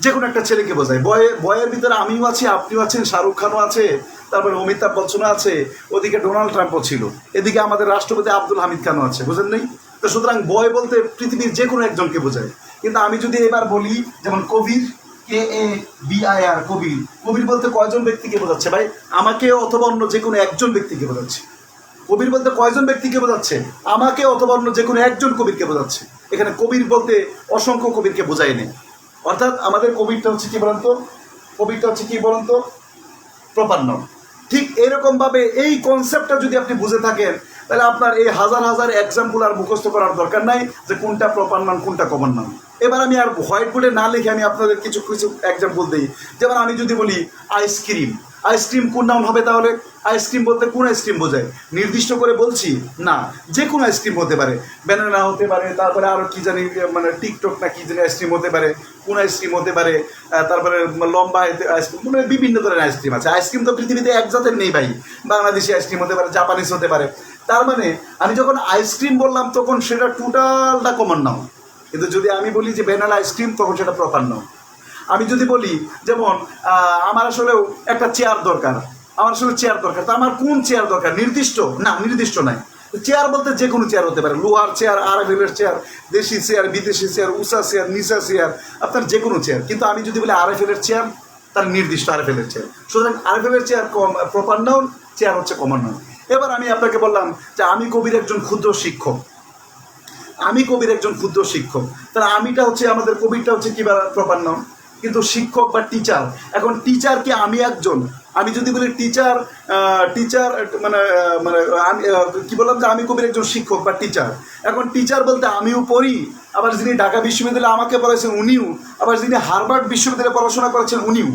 যে কোনো একটা ছেলেকে বোঝায়। বয়ের ভিতরে আমিও আছি, আপনিও আছেন, শাহরুখ খানও আছে, তারপরে অমিতাভ বচ্চনও আছে, ওদিকে ডোনাল্ড ট্রাম্পও ছিল, এদিকে আমাদের রাষ্ট্রপতি আব্দুল হামিদ খানও আছে, বুঝেন নেই? তো সুতরাং বয় বলতে পৃথিবীর যে কোনো একজনকে বোঝায়। কিন্তু আমি যদি এবার বলি যেমন কবির, KABIR, কবির বলতে কয়জন ব্যক্তিকে বোঝাচ্ছে ভাই? আমাকে অথবা অন্য যে কোনো একজন ব্যক্তিকে বোঝাচ্ছে। কবির বলতে কয়জন ব্যক্তিকে বোঝাচ্ছে? আমাকে অথবা অন্য যে কোনো একজন কবিরকে বোঝাচ্ছে। এখানে কবির বলতে অসংখ্য কবিরকে বোঝাই নেই। অর্থাৎ আমাদের কবিরটা হচ্ছে কি বলেন তো? Proper noun. ঠিক এরকমভাবে এই কনসেপ্টটা যদি আপনি বুঝে থাকেন, তাহলে আপনার এই হাজার হাজার এক্সাম্পল আর মুখস্থ করার দরকার নাই যে কোনটা প্রপার নাউন কোনটা কমন নাউন। এবার আমি আর হোয়াইট বোর্ডে না লিখে আমি আপনাদের কিছু এক্সাম্পল দিই। যেমন আমি যদি বলি আইসক্রিম কোন নাউন হবে? তাহলে আইসক্রিম বলতে কোন আইসক্রিম বোঝায়? নির্দিষ্ট করে বলছি না, যে কোনো আইসক্রিম হতে পারে, ব্যানানা হতে পারে, তারপরে আরও কি জানি মানে টিকটক না কি জানি আইসক্রিম হতে পারে, কোন আইসক্রিম হতে পারে, তারপরে লম্বা আইসক্রিম, মানে বিভিন্ন ধরনের আইসক্রিম আছে। আইসক্রিম তো পৃথিবীতে এক জাতের নেই ভাই। বাংলাদেশি আইসক্রিম হতে পারে, জাপানিজ হতে পারে। তার মানে আমি যখন আইসক্রিম বললাম তখন সেটা টোটালটা কমন নাউন। কিন্তু যদি আমি বলি যে ভ্যানিলা আইসক্রিম, তখন সেটা প্রপার নাউন। আমি যদি বলি যেমন আমার আসলেও একটা চেয়ার দরকার, তা আমার কোন চেয়ার দরকার? নির্দিষ্ট না, নির্দিষ্ট নাই। চেয়ার বলতে যে কোনো চেয়ার হতে পারে, লোহার চেয়ার, RFL চেয়ার, দেশি চেয়ার, বিদেশি চেয়ার, উষা চেয়ার, নিশা চেয়ার, আপনার যে কোনো চেয়ার। কিন্তু আমি যদি বলি RFL চেয়ার, তার নির্দিষ্ট RFL চেয়ার। সুতরাং RFL chair proper noun, chair হচ্ছে কমন নাউন। এবার আমি আপনাকে বললাম যে আমি কবির একজন ক্ষুদ্র শিক্ষক, তাহলে আমিটা হচ্ছে আমাদের কবিরটা হচ্ছে কি প্রপার নাউন। কিন্তু শিক্ষক বা টিচার, এখন টিচার কি আমি একজন? আমি যদি বলি টিচার মানে মানে আমি কি বললাম যে আমি কবির একজন শিক্ষক বা টিচার। এখন টিচার বলতে আমিও পড়ি, আবার যিনি ঢাকা বিশ্ববিদ্যালয়ে আমাকে পড়াইছেন উনিও, আবার যিনি হার্ভার্ড বিশ্ববিদ্যালয়ে পড়াশোনা করেছেন উনিও,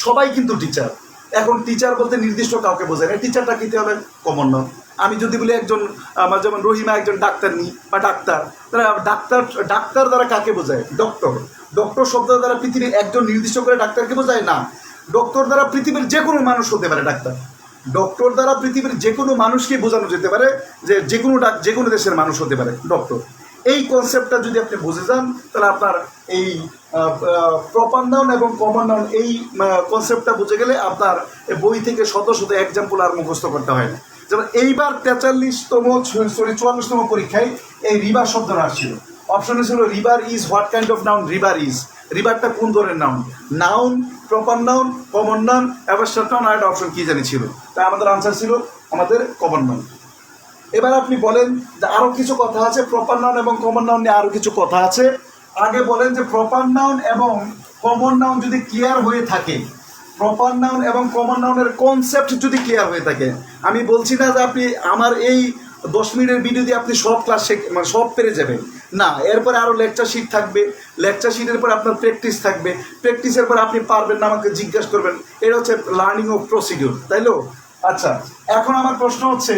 সবাই কিন্তু টিচার। এখন টিচার বলতে নির্দিষ্ট কাউকে বোঝায় না। টিচারটা কীতে হবে? Common noun. আমি যদি বলি একজন আমার যেমন রহিমা একজন ডাক্তারনি বা ডাক্তার, তাহলে ডাক্তার দ্বারা কাকে বোঝায়? ডক্টর শব্দ দ্বারা পৃথিবীর একজন নির্দিষ্ট করে ডাক্তারকে বোঝায় না। ডক্টর দ্বারা পৃথিবীর যে কোনো মানুষ হতে পারে ডাক্তার। ডক্টর দ্বারা পৃথিবীর যে কোনো মানুষকে বোঝানো যেতে পারে যে যে কোনো দেশের মানুষ হতে পারে ডক্টর। এই কনসেপ্টটা যদি আপনি বুঝে যান, তাহলে আপনার এই প্রপার নাউন এবং কমন নাউন এই কনসেপ্টটা বুঝে গেলে আপনার বই থেকে শত শত এক্সাম্পল আর মুখস্থ করতে হয় না। যেমন এইবার 44তম পরীক্ষায় এই রিভার শব্দটা আসছিল। অপশনে ছিল river is what kind of noun river is, রিভারটা কোন ধরনের noun, noun, proper noun, common noun, abstract noun, আর একটা অপশন কি জানি ছিল। তাই আমাদের আনসার ছিল আমাদের কমন নাউন। এবার আপনি বলেন যে আরও কিছু কথা আছে, প্রপার নাউন এবং কমন নাউন নিয়ে আরও কিছু কথা আছে। আগে বলেন যে প্রপার নাউন এবং কমন নাউন যদি ক্লিয়ার হয়ে থাকে, প্রপার নাউন এবং কমন নাউনের কনসেপ্ট যদি ক্লিয়ার হয়ে থাকে, আমি বলছি না যে আপনি আমার এই 10 মিনিটের ভিডিও দিয়ে আপনি সব ক্লাস মানে সব পেরে যাবেন, না, এরপরে আরও লেকচার শিট থাকবে, লেকচার শিটের পর আপনার প্র্যাকটিস থাকবে, প্র্যাকটিসের পর আপনি পারবেন না আমাকে জিজ্ঞাসা করবেন, এটা হচ্ছে লার্নিং অফ প্রসিডিউর, তাই তো? আচ্ছা, এখন আমার প্রশ্ন হচ্ছে,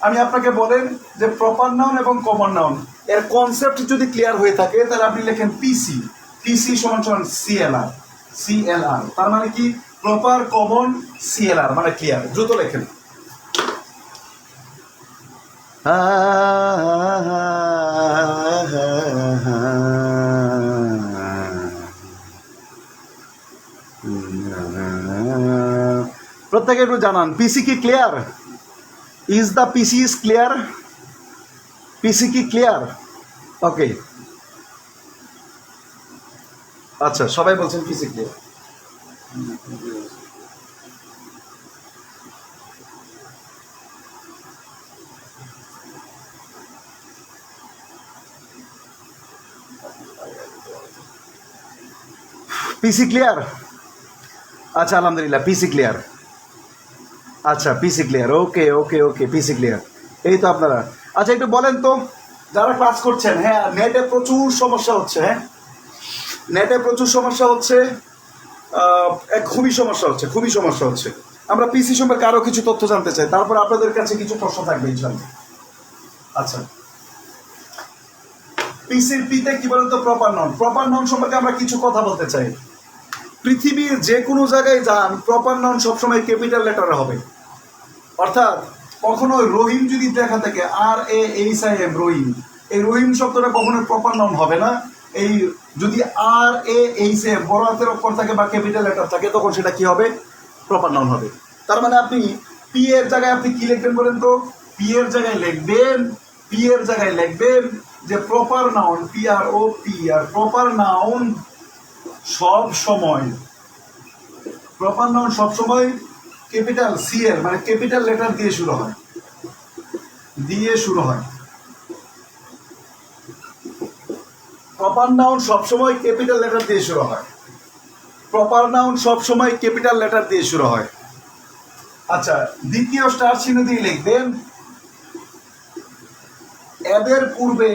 আমি আপনাকে বলেন যে প্রপার নাউন এবং কমন নাউন এর কনসেপ্ট যদি ক্লিয়ার হয়ে থাকে তাহলে আপনি লেখেন পিসি, পিসি সমান সমান সিএলআর, সিএলআর তার মানে কি প্রপার কমন সিএলআর মানে ক্লিয়ার, দ্রুত লেখেন। প্রত্যেকে একটু জানান পিসি কি clear, is the PC is clear, PC কি ক্লিয়ার? ওকে, আচ্ছা, সবাই বলছেন পিসি ক্লিয়ার। পিসি ক্লিয়ার? আচ্ছা, আলহামদুলিল্লাহ, পিসি ক্লিয়ার। আচ্ছা, পিসি ক্লিয়ার, ওকে ওকে ওকে, পিসি ক্লিয়ার। এই তো আপনারা, আচ্ছা একটু বলেন তো যারা ক্লাস করছেন, হ্যাঁ নেটে প্রচুর সমস্যা হচ্ছে, হ্যাঁ নেটে প্রচুর সমস্যা হচ্ছে, খুবই সমস্যা হচ্ছে, খুবই সমস্যা হচ্ছে। আমরা পিসি সম্পর্কে আরও কিছু তথ্য জানতে চাই, তারপর আপনাদের কাছে কিছু প্রশ্ন থাকবে ইনশাআল্লাহ। আচ্ছা, পিসির পিতে কি বলেন তো প্রপার নাউন, প্রপার নাউন সম্পর্কে আমরা কিছু কথা বলতে চাই। পৃথিবীর যে কোনো জায়গায় যান প্রপার নাউন সবসময় ক্যাপিটাল লেটারে হবে, অর্থাৎ কখনো রহিম যদি দেখা থাকে RAHIM রহিম, এই রহিম শব্দটা কখনো প্রপার নাউন হবে না। এই যদি RAHIM বড় হাতের অক্ষর থাকে বা ক্যাপিটাল লেটার থাকে তখন সেটা কি হবে, প্রপার নাউন হবে। তার মানে আপনি পি এর জায়গায় আপনি কি লিখবেন বলেন তো, পি এর জায়গায় লিখবেন, পি এর জায়গায় লিখবেন যে proper noun, PROPER, proper noun সব সময়, প্রপার নাউন সব সময় ক্যাপিটাল সি এর মানে ক্যাপিটাল লেটার দিয়ে শুরু হয়, দিয়ে শুরু হয়। প্রপার নাউন সবসময় ক্যাপিটাল লেটার দিয়ে শুরু হয়, প্রপার নাউন সবসময় ক্যাপিটাল লেটার দিয়ে শুরু হয়। আচ্ছা, দ্বিতীয় স্টার চিহ্ন দিয়ে লিখবেন, এদের পূর্বে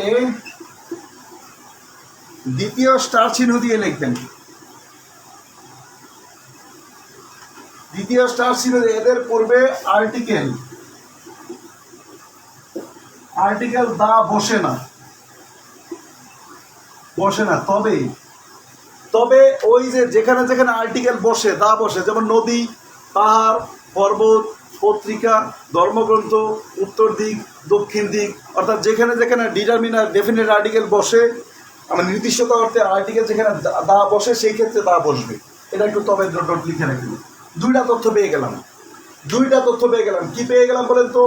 দ্বিতীয় স্টার চিহ্ন দিয়ে লিখবেন, দ্বিতীয় স্টার চিহ্ন এদের পূর্বে আর্টিকেল, আর্টিকেল দা বসে না, বসে না। তবে তবে ওই যে যেখানে যেখানে আর্টিকেল বসে, দা বসে, যেমন নদী, পাহাড়, পর্বত, পত্রিকা, ধর্মগ্রন্থ, উত্তর দিক, দক্ষিণ দিক, অর্থাৎ যেখানে যেখানে ডিটারমিনার ডেফিনেট আর্টিকেল বসে, আমার নির্দিষ্টতা অর্থে আর্টিকেল যেখানে দা বসে সেই ক্ষেত্রে দা বসবে। এটা একটু তবে ডট লিখে রাখবেন। দুইটা তথ্য পেয়ে গেলাম, দুইটা তথ্য পেয়ে গেলাম। কি পেয়ে গেলাম বলেন তো,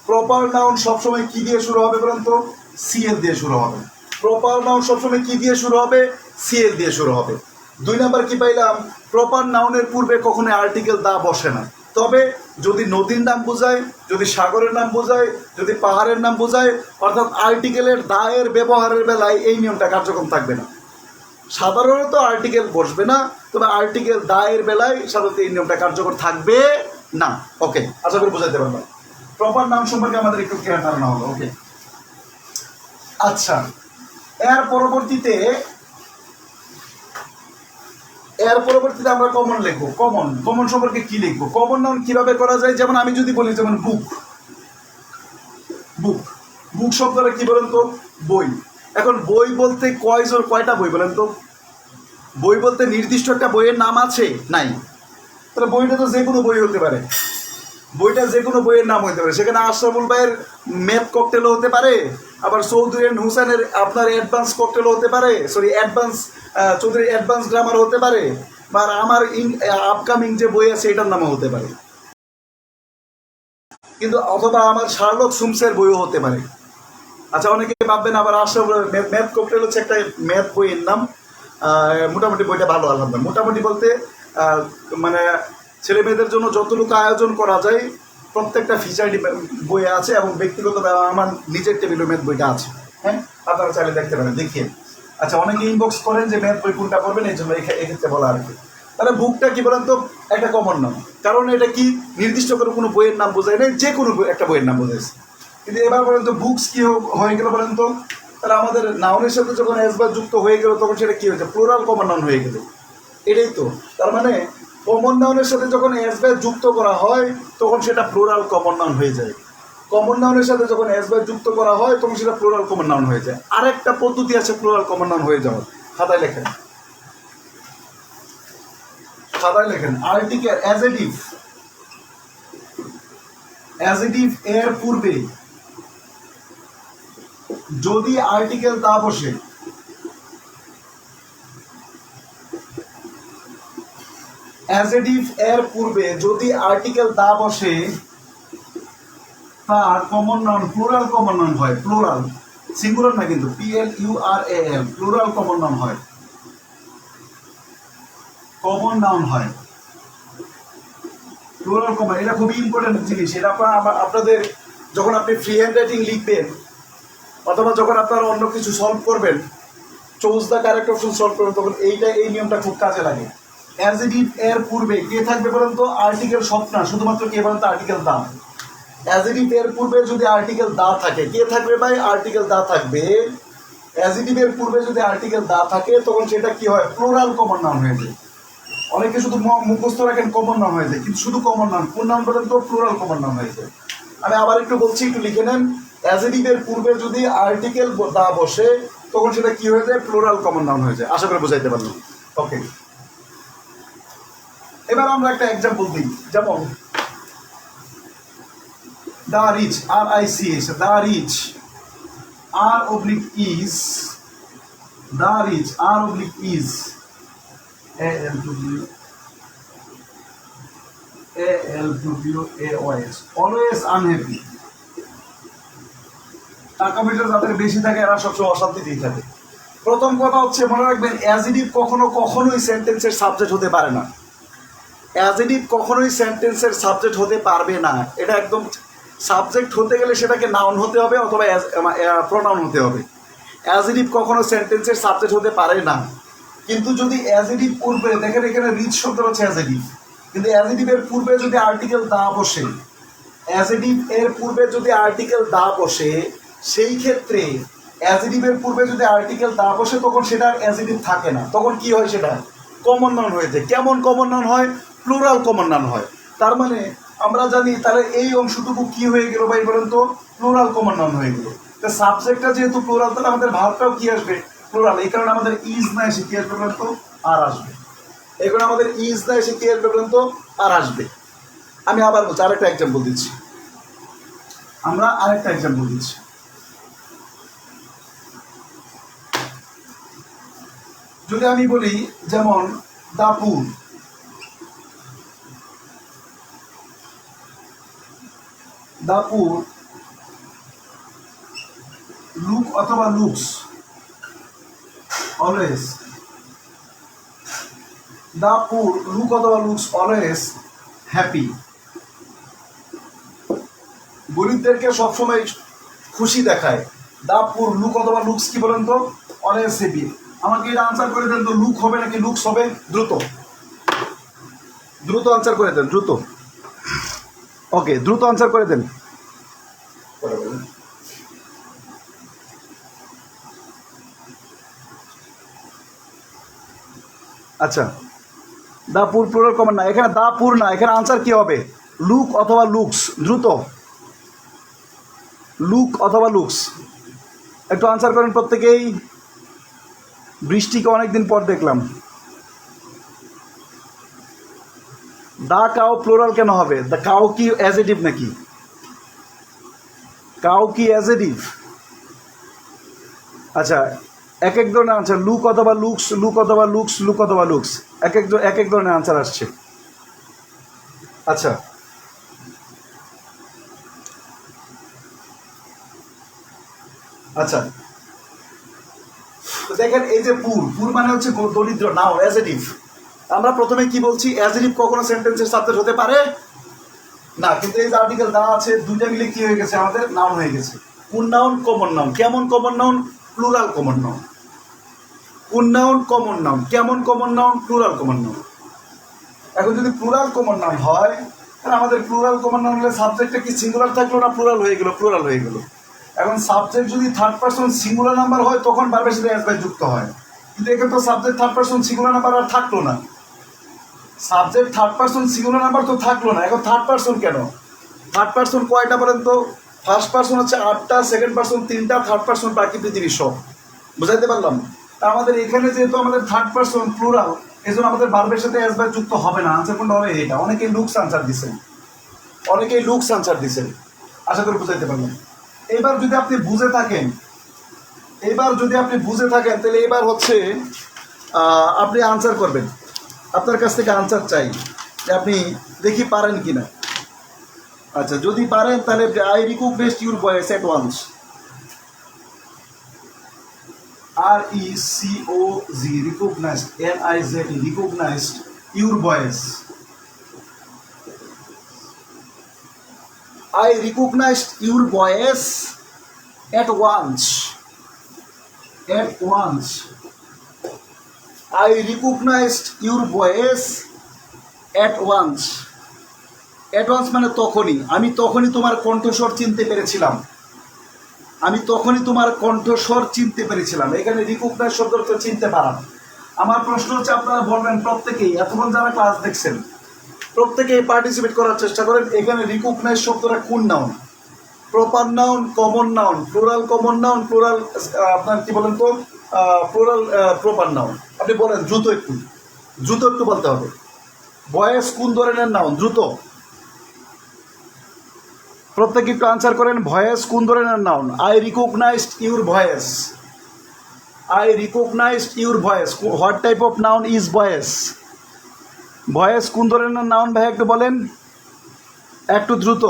প্রপার নাউন সবসময় কি দিয়ে শুরু হবে বলেন তো, সিএল দিয়ে শুরু হবে। প্রপার নাউন সবসময় কি দিয়ে শুরু হবে, সিএল দিয়ে শুরু হবে। দুই নাম্বার কি পাইলাম, প্রপার নাউনের পূর্বে কখনো আর্টিকেল দা বসে না। তবে যদি নদীর নাম বোঝায়, যদি সাগরের নাম বোঝায়, যদি পাহাড়ের নাম বোঝায়, অর্থাৎ আর্টিকেলের দায়ের ব্যবহারের বেলায় এই নিয়মটা কার্যক্রম থাকবে না। সাধারণত আর্টিকেল বসবে না, তবে আর্টিকেল দায়ের বেলায় সাধারণত এই নিয়মটা কার্যকর থাকবে না। ওকে, আশা করি বোঝাতে পারলাম। প্রপার নাউন সম্পর্কে আমাদের একটু ক্লিয়ার ধারণা হলো। ওকে, আচ্ছা, এর পরবর্তীতে আমরা কমন লিখবো। কমন, কমন সম্পর্কে কি লিখবো, কমন নাউন কিভাবে করা যায়? যেমন আমি যদি বলি, যেমন বুক, বুক, বুক শব্দটা কি বলেন তো, বই। এখন বই বলতে কয়টা বই বলেন তো? বই বলতে নির্দিষ্ট একটা বইয়ের নাম আছে? নাই। তাহলে বইটা তো যে কোনো বই হতে পারে, বইটা যে কোনো বইয়ের নাম হতে পারে। সেখানে আশরাফুল ভাইয়ের ম্যাথ ককটেলও হতে পারে, আবার চৌধুরী হুসেনের আপনার অ্যাডভান্স ককটেলও হতে পারে, সরি অ্যাডভান্স চৌধুরীর অ্যাডভান্স গ্রামার হতে পারে, বা আমার আপকামিং যে বই আছে এটার নামও হতে পারে, কিন্তু অথবা আমার শার্লক হোমসের বইও হতে পারে। আচ্ছা, অনেকে ভাববেন আবার আসলে ম্যাথ ককটেল হচ্ছে একটা ম্যাথ বইয়ের নাম। মোটামুটি বইটা ভালো, আলহামদুলিল্লাহ। মোটামুটি বলতে মানে ছেলে মেয়েদের জন্য যতটুকু আয়োজন করা যায় প্রত্যেকটা ফিচার বইয়ে আছে, এবং ব্যক্তিগত আমার নিজের টেবিলের ম্যাথ বইটা আছে। হ্যাঁ, আপনারা চাইলে দেখতে পারেন, দেখিয়ে। আচ্ছা, অনেকে ইনবক্স করেন যে ম্যাথ বই কোনটা পড়বেন, এই জন্য এক্ষেত্রে বলা আর কি। তাহলে বুকটা কি বলেন তো একটা কমন নাম, কারণ এটা কি নির্দিষ্ট করে কোনো বইয়ের নাম বোঝায় নাই, যে কোনো একটা বইয়ের নাম বোঝাইছে। কিন্তু এবার বলেন তো বুকস কি হয়ে গেল বলেন তো? তাহলে আমাদের নাউনের সাথে যখন এসবার যুক্ত হয়ে গেল তখন সেটা কি হয়েছে? প্লুরাল কমন নাউন হয়ে গেল। এটাই তো, তার মানে কমন নাউনের সাথে যখন এসবার যুক্ত করা হয় তখন সেটা প্লুরাল কমন নাউন হয়ে যায়। কমন নাউনের সাথে যখন এসবার যুক্ত করা হয় তখন সেটা প্লুরাল কমন নাউন হয়ে যায়। আরেকটা পদ্ধতি আছে প্লুরাল কমন নাউন হয়ে যাওয়ার, খাতায় লেখেন, খাতায় লেখেন। আর্টিকেল অ্যাজেটিভ এর পূর্বে যদি আর্টিকেল দা বসে, অ্যাজেটিভ এর পূর্বে যদি আর্টিকেল দা বসে তার common noun plural common noun হয়। প্লুরাল, সিঙ্গুলার না কিন্তু, PLURAL, প্লুরাল কমন নাউন হয়, কমন নাউন হয়, প্লুরাল কমন। এটা খুবই ইম্পর্টেন্ট জিনিস। এটা আপনাদের যখন আপনি ফ্রি হ্যান্ড রাইটিং লিখবেন অথবা যখন আপনারা অন্য কিছু সলভ করবেন, choose the correct option solve করবেন, তখন এই নিয়মটা খুব কাজে লাগে। অ্যাজেটিভ এর পূর্বে কে থাকবে বলেন তো? আর্টিকেল সব না, শুধুমাত্র কে বলেন তো? আর্টিকেল দা। অ্যাজেটিভ এর পূর্বে যদি আর্টিকেল দা থাকে, কে থাকবে ভাই? আর্টিকেল দা থাকবে। অ্যাজেটিভ এর পূর্বে যদি আর্টিকেল দা থাকে তখন সেটা কি হয়? প্লুরাল কমন নাউন হয়ে যায়। অনেকে শুধু মুখস্থ রাখেন কমন নাউন হয়ে যায়, কিন্তু শুধু কমন নাউন, কোন নাউন বলেন তো? প্লুরাল কমন নাউন হয়ে যায়। আমি আবার একটু বলছি, একটু লিখে নেন। অ্যাজেটিভ এর পূর্বে যদি আর্টিকেল দা বসে তখন সেটা কি হয়ে যায়? প্লুরাল কমন নাউন হয়ে যায়। আশা করে বুঝাইতে পারলাম। ওকে, এবার আমরা একটা এক্সাম্পল দিই। যেমন the rich, RICH, the rich, R/is, the rich, R/is, ALWAYS, always unhappy. টাকা পয়সা যাদের বেশি থাকে এরা সবসময় অশান্তিতেই থাকে। প্রথম কথা হচ্ছে, মনে রাখবেন অ্যাজেটিভ কখনোই সেন্টেন্সের সাবজেক্ট হতে পারে না। অ্যাজেটিভ কখনোই সেন্টেন্সের সাবজেক্ট হতে পারবে না। এটা একদম, সাবজেক্ট হতে গেলে সেটাকে নাউন হতে হবে অথবা প্রোনাউন হতে হবে। অ্যাজেটিভ কখনো সেন্টেন্সের সাবজেক্ট হতে পারে না। কিন্তু যদি অ্যাজেটিভ পূর্বে, দেখেন এখানে রিচ শব্দ হচ্ছে অ্যাজেটিভ, কিন্তু অ্যাজেটিভের পূর্বে যদি আর্টিকেল দা বসে, অ্যাজেটিভ এর পূর্বে যদি আর্টিকেল দা বসে, সেই ক্ষেত্রে অ্যাজেটিভের পূর্বে যদি আর্টিকেল দা বসে তখন সেটা অ্যাজেটিভ থাকে না। তখন কি হয়? সেটা কমন নাউন হয়ে যায়। কেমন কমন নাউন হয়? প্লুরাল কমন নাউন হয়। তার মানে আমরা জানি তাহলে এই অংশটুকু কি হয়ে গেল ভাই বলেন তো? প্লুরাল কমন নাউন হয়ে গেল। তো সাবজেক্টটা যেহেতু প্লুরাল, তাহলে আমাদের ভার্বটাও কি আসবে? প্লুরাল। এই কারণে আমাদের ইজ না এসে কি আসবে বলেন তো? আর আসবে। এই কারণে আমাদের ইজ না এসে কি আসবে বলেন তো? আর আসবে। আমি আবার বলছি, আরেকটা এক্সাম্পল দিচ্ছি। আমরা আরেকটা এক্সাম্পল দিচ্ছি। যদি আমি বলি যেমন দাপুর, দাপুর লুক অথবা লুকস অলওয়েজ, দাপুর লুক অথবা লুকস অলওয়েজ হ্যাপি। গরিবদেরকে সবসময় খুশি দেখায়। দাপুর লুক অথবা লুকস কি বলেন তো? Always happy. আমাকে এটা আনসার করে দেন তো, লুক হবে নাকি লুকস হবে? দ্রুত দ্রুত আনসার করে দেন, দ্রুত। ওকে, দ্রুত আনসার করে দেন। আচ্ছা, দাপুর প্লুরাল কমন না, এখানে দাপুর না, এখানে আনসার কি হবে? লুক অথবা লুকস। দ্রুত, লুক অথবা লুকস। একটু আনসার করেন প্রত্যেকেই। বৃষ্টিকে অনেকদিন পর দেখলাম। দা কাউ প্লুরাল কেন হবে? দা কাউ কি অ্যাজেটিভ নাকি? কাউ কি অ্যাজেটিভ? আচ্ছা, এক এক ধরনের আনসার, লুক অথবা লুকস, লুক অথবা লুকস, লুক অথবা লুকস, এক এক ধরনের আনসার আসছে। আচ্ছা, আচ্ছা, তো দেখেন এই যে পুর, পুর মানে হচ্ছে দরিদ্র, নাও অ্যাজেটিভ। আমরা প্রথমে কি বলছি, অ্যাজেটিভ কখনো সেন্টেন্সের সাবজেক্ট হতে পারে না, কিন্তু এই যে আর্টিকেল দেওয়া আছে দুইটা মিলে কি হয়ে গেছে, আমাদের নাউন হয়ে গেছে। কোন নাউন? Common noun. কেমন common noun? Plural common noun. কোন নাউন? Common noun. কেমন common noun? Plural common noun. এখন যদি প্লুরাল কমন নাউন হয়, তাহলে আমাদের প্লুরাল কমন নাউন হলে সাবজেক্টটা কি সিঙ্গুলার থাকলো না প্লুরাল হয়ে গেল? প্লুরাল হয়ে গেল। এখন সাবজেক্ট যদি থার্ড পার্সন সিঙ্গুলার নাম্বার হয় তখন ভার্বের সাথে এস বাই যুক্ত হয়, কিন্তু এখানে তো subject third person singular number আর থাকলো না। Subject third person singular number তো থাকলো না, এখন থার্ড পার্সন কেন? থার্ড পার্সন কয়টা বলেন তো? ফার্স্ট পার্সন হচ্ছে 8টা, সেকেন্ড পার্সন 3টা, থার্ড পার্সন বাকি পৃথিবীর সব। বুঝাইতে পারলাম? তা আমাদের এখানে যেহেতু আমাদের থার্ড পার্সন প্লুরাল, এই জন্য আমাদের ভার্বের সাথে এস বাই যুক্ত হবে না। আনসার কোনটা হবে? এটা। অনেকেই লুকস আনসার দিচ্ছেন, অনেকেই লুকস আনসার দিচ্ছেন। আশা করি বুঝাইতে পারলাম। এবার যদি আপনি বুঝে থাকেন, তাহলে এবার হচ্ছে আপনি আনসার করবেন। আপনার কাছ থেকে আনসার চাই যে আপনি দেখি পারেন কিনা। আচ্ছা, যদি পারেন তাহলে I recognised your voice at once. RECOG, recognised, NIZED, recognised your voice. I recognized your voice at once. At once. I recognized your voice at once. At once মানে তখনই। আমি তখনই তোমার কণ্ঠস্বর চিনতে পেরেছিলাম। এখানে রিকগনাইজ শব্দটা চিনতে পারা। আমার প্রশ্ন হচ্ছে, আপনারা বলবেন প্রত্যেকেই, এতক্ষণ যারা ক্লাস দেখছেন প্রত্যেকেই পার্টিসিপেট করার চেষ্টা করেন। এখানে রিকগনাইজ শব্দটা কোন noun? Proper noun, common noun, plural common noun, plural আপনার কি বলেন তো, প্লুরাল প্রপার নাউন। আপনি বলেন দ্রুত একটু বলতে হবে। ভয়েস কোন ধরনের নাউন? দ্রুত প্রত্যেকে একটু আনসার করেন। ভয়েস কোন ধরনের noun? I recognised your voice. What type of noun is voice? Voice কোন ধরনের নাউন ভাই একটু বলেন, একটু দ্রুত।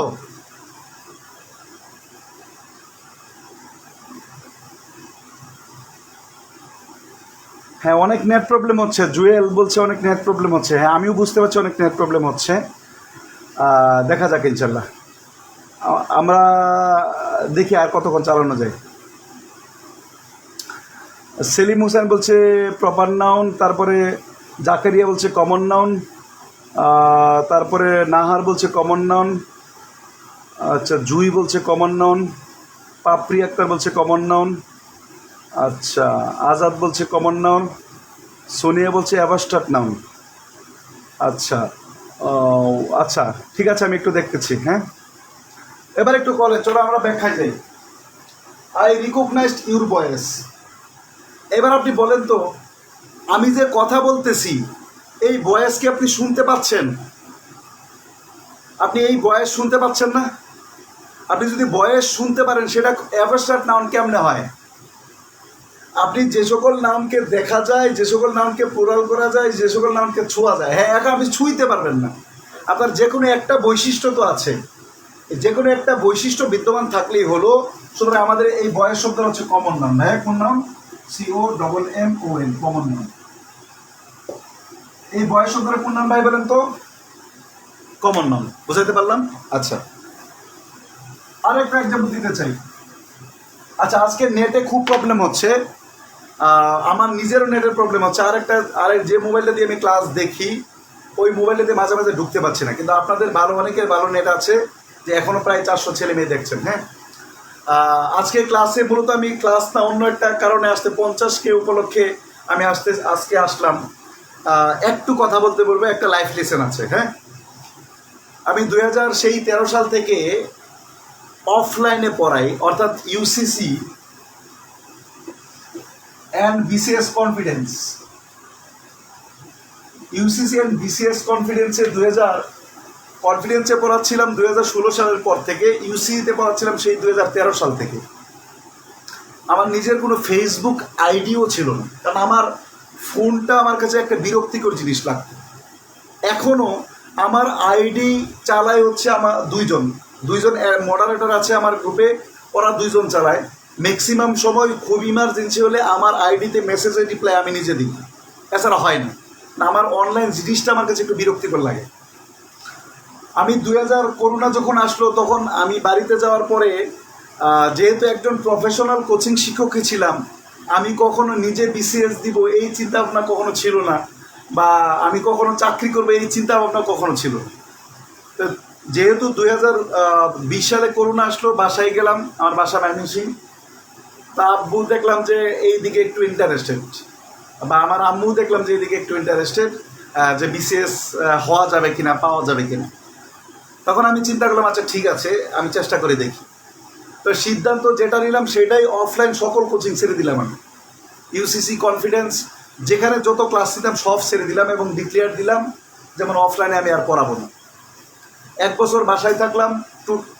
হ্যাঁ, অনেক নেট প্রবলেম হচ্ছে। জুয়েল বলছে অনেক নেট প্রবলেম হচ্ছে। হ্যাঁ, আমিও বুঝতে পারছি অনেক নেট প্রবলেম হচ্ছে। দেখা যাক ইনশাল্লাহ, আমরা দেখি আর কতক্ষণ চালানো যায়। সেলিম হোসেন বলছে প্রপার নাউন, তারপরে জাকারিয়া বলছে কমন নাউন, তারপরে নাহার বলছে কমন নাউন, আচ্ছা জুই বলছে কমন নাউন, পাপড়ি আক্তার বলছে কমন নাউন, আচ্ছা আজাদ বলছে কমন নাউন, সোনিয়া বলছে অ্যাবস্ট্রাক্ট নাউন। আচ্ছা আচ্ছা ঠিক আছে, আমি একটু দেখতেছি। হ্যাঁ, এবার একটু কলেজ চলো আমরা ব্যাখ্যায় যাই। I recognised your voice. এবার আপনি বলেন তো, আমি যে কথা বলতেছি এই ভয়েস কি আপনি শুনতে পাচ্ছেন? আপনি এই ভয়েস শুনতে পাচ্ছেন না? আপনি যদি ভয়েস শুনতে পারেন, সেটা অ্যাবস্ট্রাক্ট নাউন কেমনে হয়? আপনি যে সকল নাউনকে দেখা যায়, যে সকল নাউনকে প্লুরাল করা যায়, যে সকল নাউনকে ছোঁয়া যায়, হ্যাঁ এখন আপনি ছুঁইতে পারবেন না। আপনার যে কোনো একটা বৈশিষ্ট্য তো আছে, যে কোনো একটা বৈশিষ্ট্য বিদ্যমান থাকলেই হলো। সুতরাং আমাদের এই ভয়েস শব্দটা হচ্ছে কমন নাউন। হ্যাঁ, কোন নাউন? COMMON, common noun. এই ভয়েস শব্দটা কোন নাউন ভাই বলেন তো? Common noun. বুঝাইতে পারলাম? আচ্ছা, আরেকটা এক্সাম্পল দিতে চাই। আচ্ছা, আজকে নেটে খুব প্রবলেম হচ্ছে, আমার নিজেরও নেটের প্রবলেম হচ্ছে। আরেক যে মোবাইলটা দিয়ে আমি ক্লাস দেখি, ওই মোবাইলটাতে মাঝে মাঝে ঢুকতে পারছি না। কিন্তু আপনাদের অনেকের ভালো নেট আছে, যে এখনও প্রায় 400 ছেলে মেয়ে দেখছেন। হ্যাঁ, আজকে ক্লাসে মূলত আমি ক্লাস না অন্য একটা কারণে আসতে 50K উপলক্ষে আমি আজকে আসলাম। একটু কথা বলতে বলবো, একটা লাইফ লেসন আছে। হ্যাঁ, আমি 2013 সাল থেকে অফলাইনে পড়াই, অর্থাৎ UCC and BCS confidence. UCC and BCS কনফিডেন্সে কনফিডেন্সে পড়াচ্ছিলাম 2016 সালের পর থেকে, ইউসিতে পড়াচ্ছিলাম সেই 2013 সাল থেকে। আমার নিজের কোনো ফেসবুক আইডিও ছিল না, কারণ আমার ফোনটা আমার কাছে একটা বিরক্তিকর জিনিস লাগতো। এখনও আমার আইডি চালায় হচ্ছে আমার দুইজন মডারেটর আছে আমার গ্রুপে, ওরা দুইজন চালায়। ম্যাক্সিমাম সময় খুব ইমার্জেন্সি হলে আমার আইডিতে মেসেজের রিপ্লাই আমি নিজে দিই, এছাড়া হয় না। আমার অনলাইন জিনিসটা আমার কাছে একটু বিরক্তিকর লাগে। আমি 2000 করোনা যখন আসলো তখন আমি বাড়িতে যাওয়ার পরে যেহেতু একজন প্রফেশনাল কোচিং শিক্ষকই ছিলাম, আমি কখনো নিজে বিসিএস দিব এই চিন্তা ভাবনা কখনো ছিল না, বা আমি কখনো চাকরি করবো এই চিন্তা ভাবনা কখনো ছিল না। তো যেহেতু 2020 সালে করোনা আসলো, বাসায় গেলাম, আমার বাসা ময়মনসিংহ। তা আব্বু দেখলাম যে এই দিকে একটু ইন্টারেস্টেড, বা আমার আম্মু দেখলাম যে এইদিকে একটু ইন্টারেস্টেড, যে বিসিএস হওয়া যাবে কিনা, পাওয়া যাবে কিনা। তখন আমি চিন্তা করলাম আচ্ছা ঠিক আছে, আমি চেষ্টা করে দেখি। তো সিদ্ধান্ত যেটা নিলাম সেটাই, অফলাইন সকল কোচিং ছেড়ে দিলাম। আমি ইউসিসি, কনফিডেন্স, যেখানে যত ক্লাস নিতাম সব ছেড়ে দিলাম এবং ডিক্লেয়ার দিলাম যেমন অফলাইনে আমি আর পড়াবো না। 1 বছর বাসায় থাকলাম,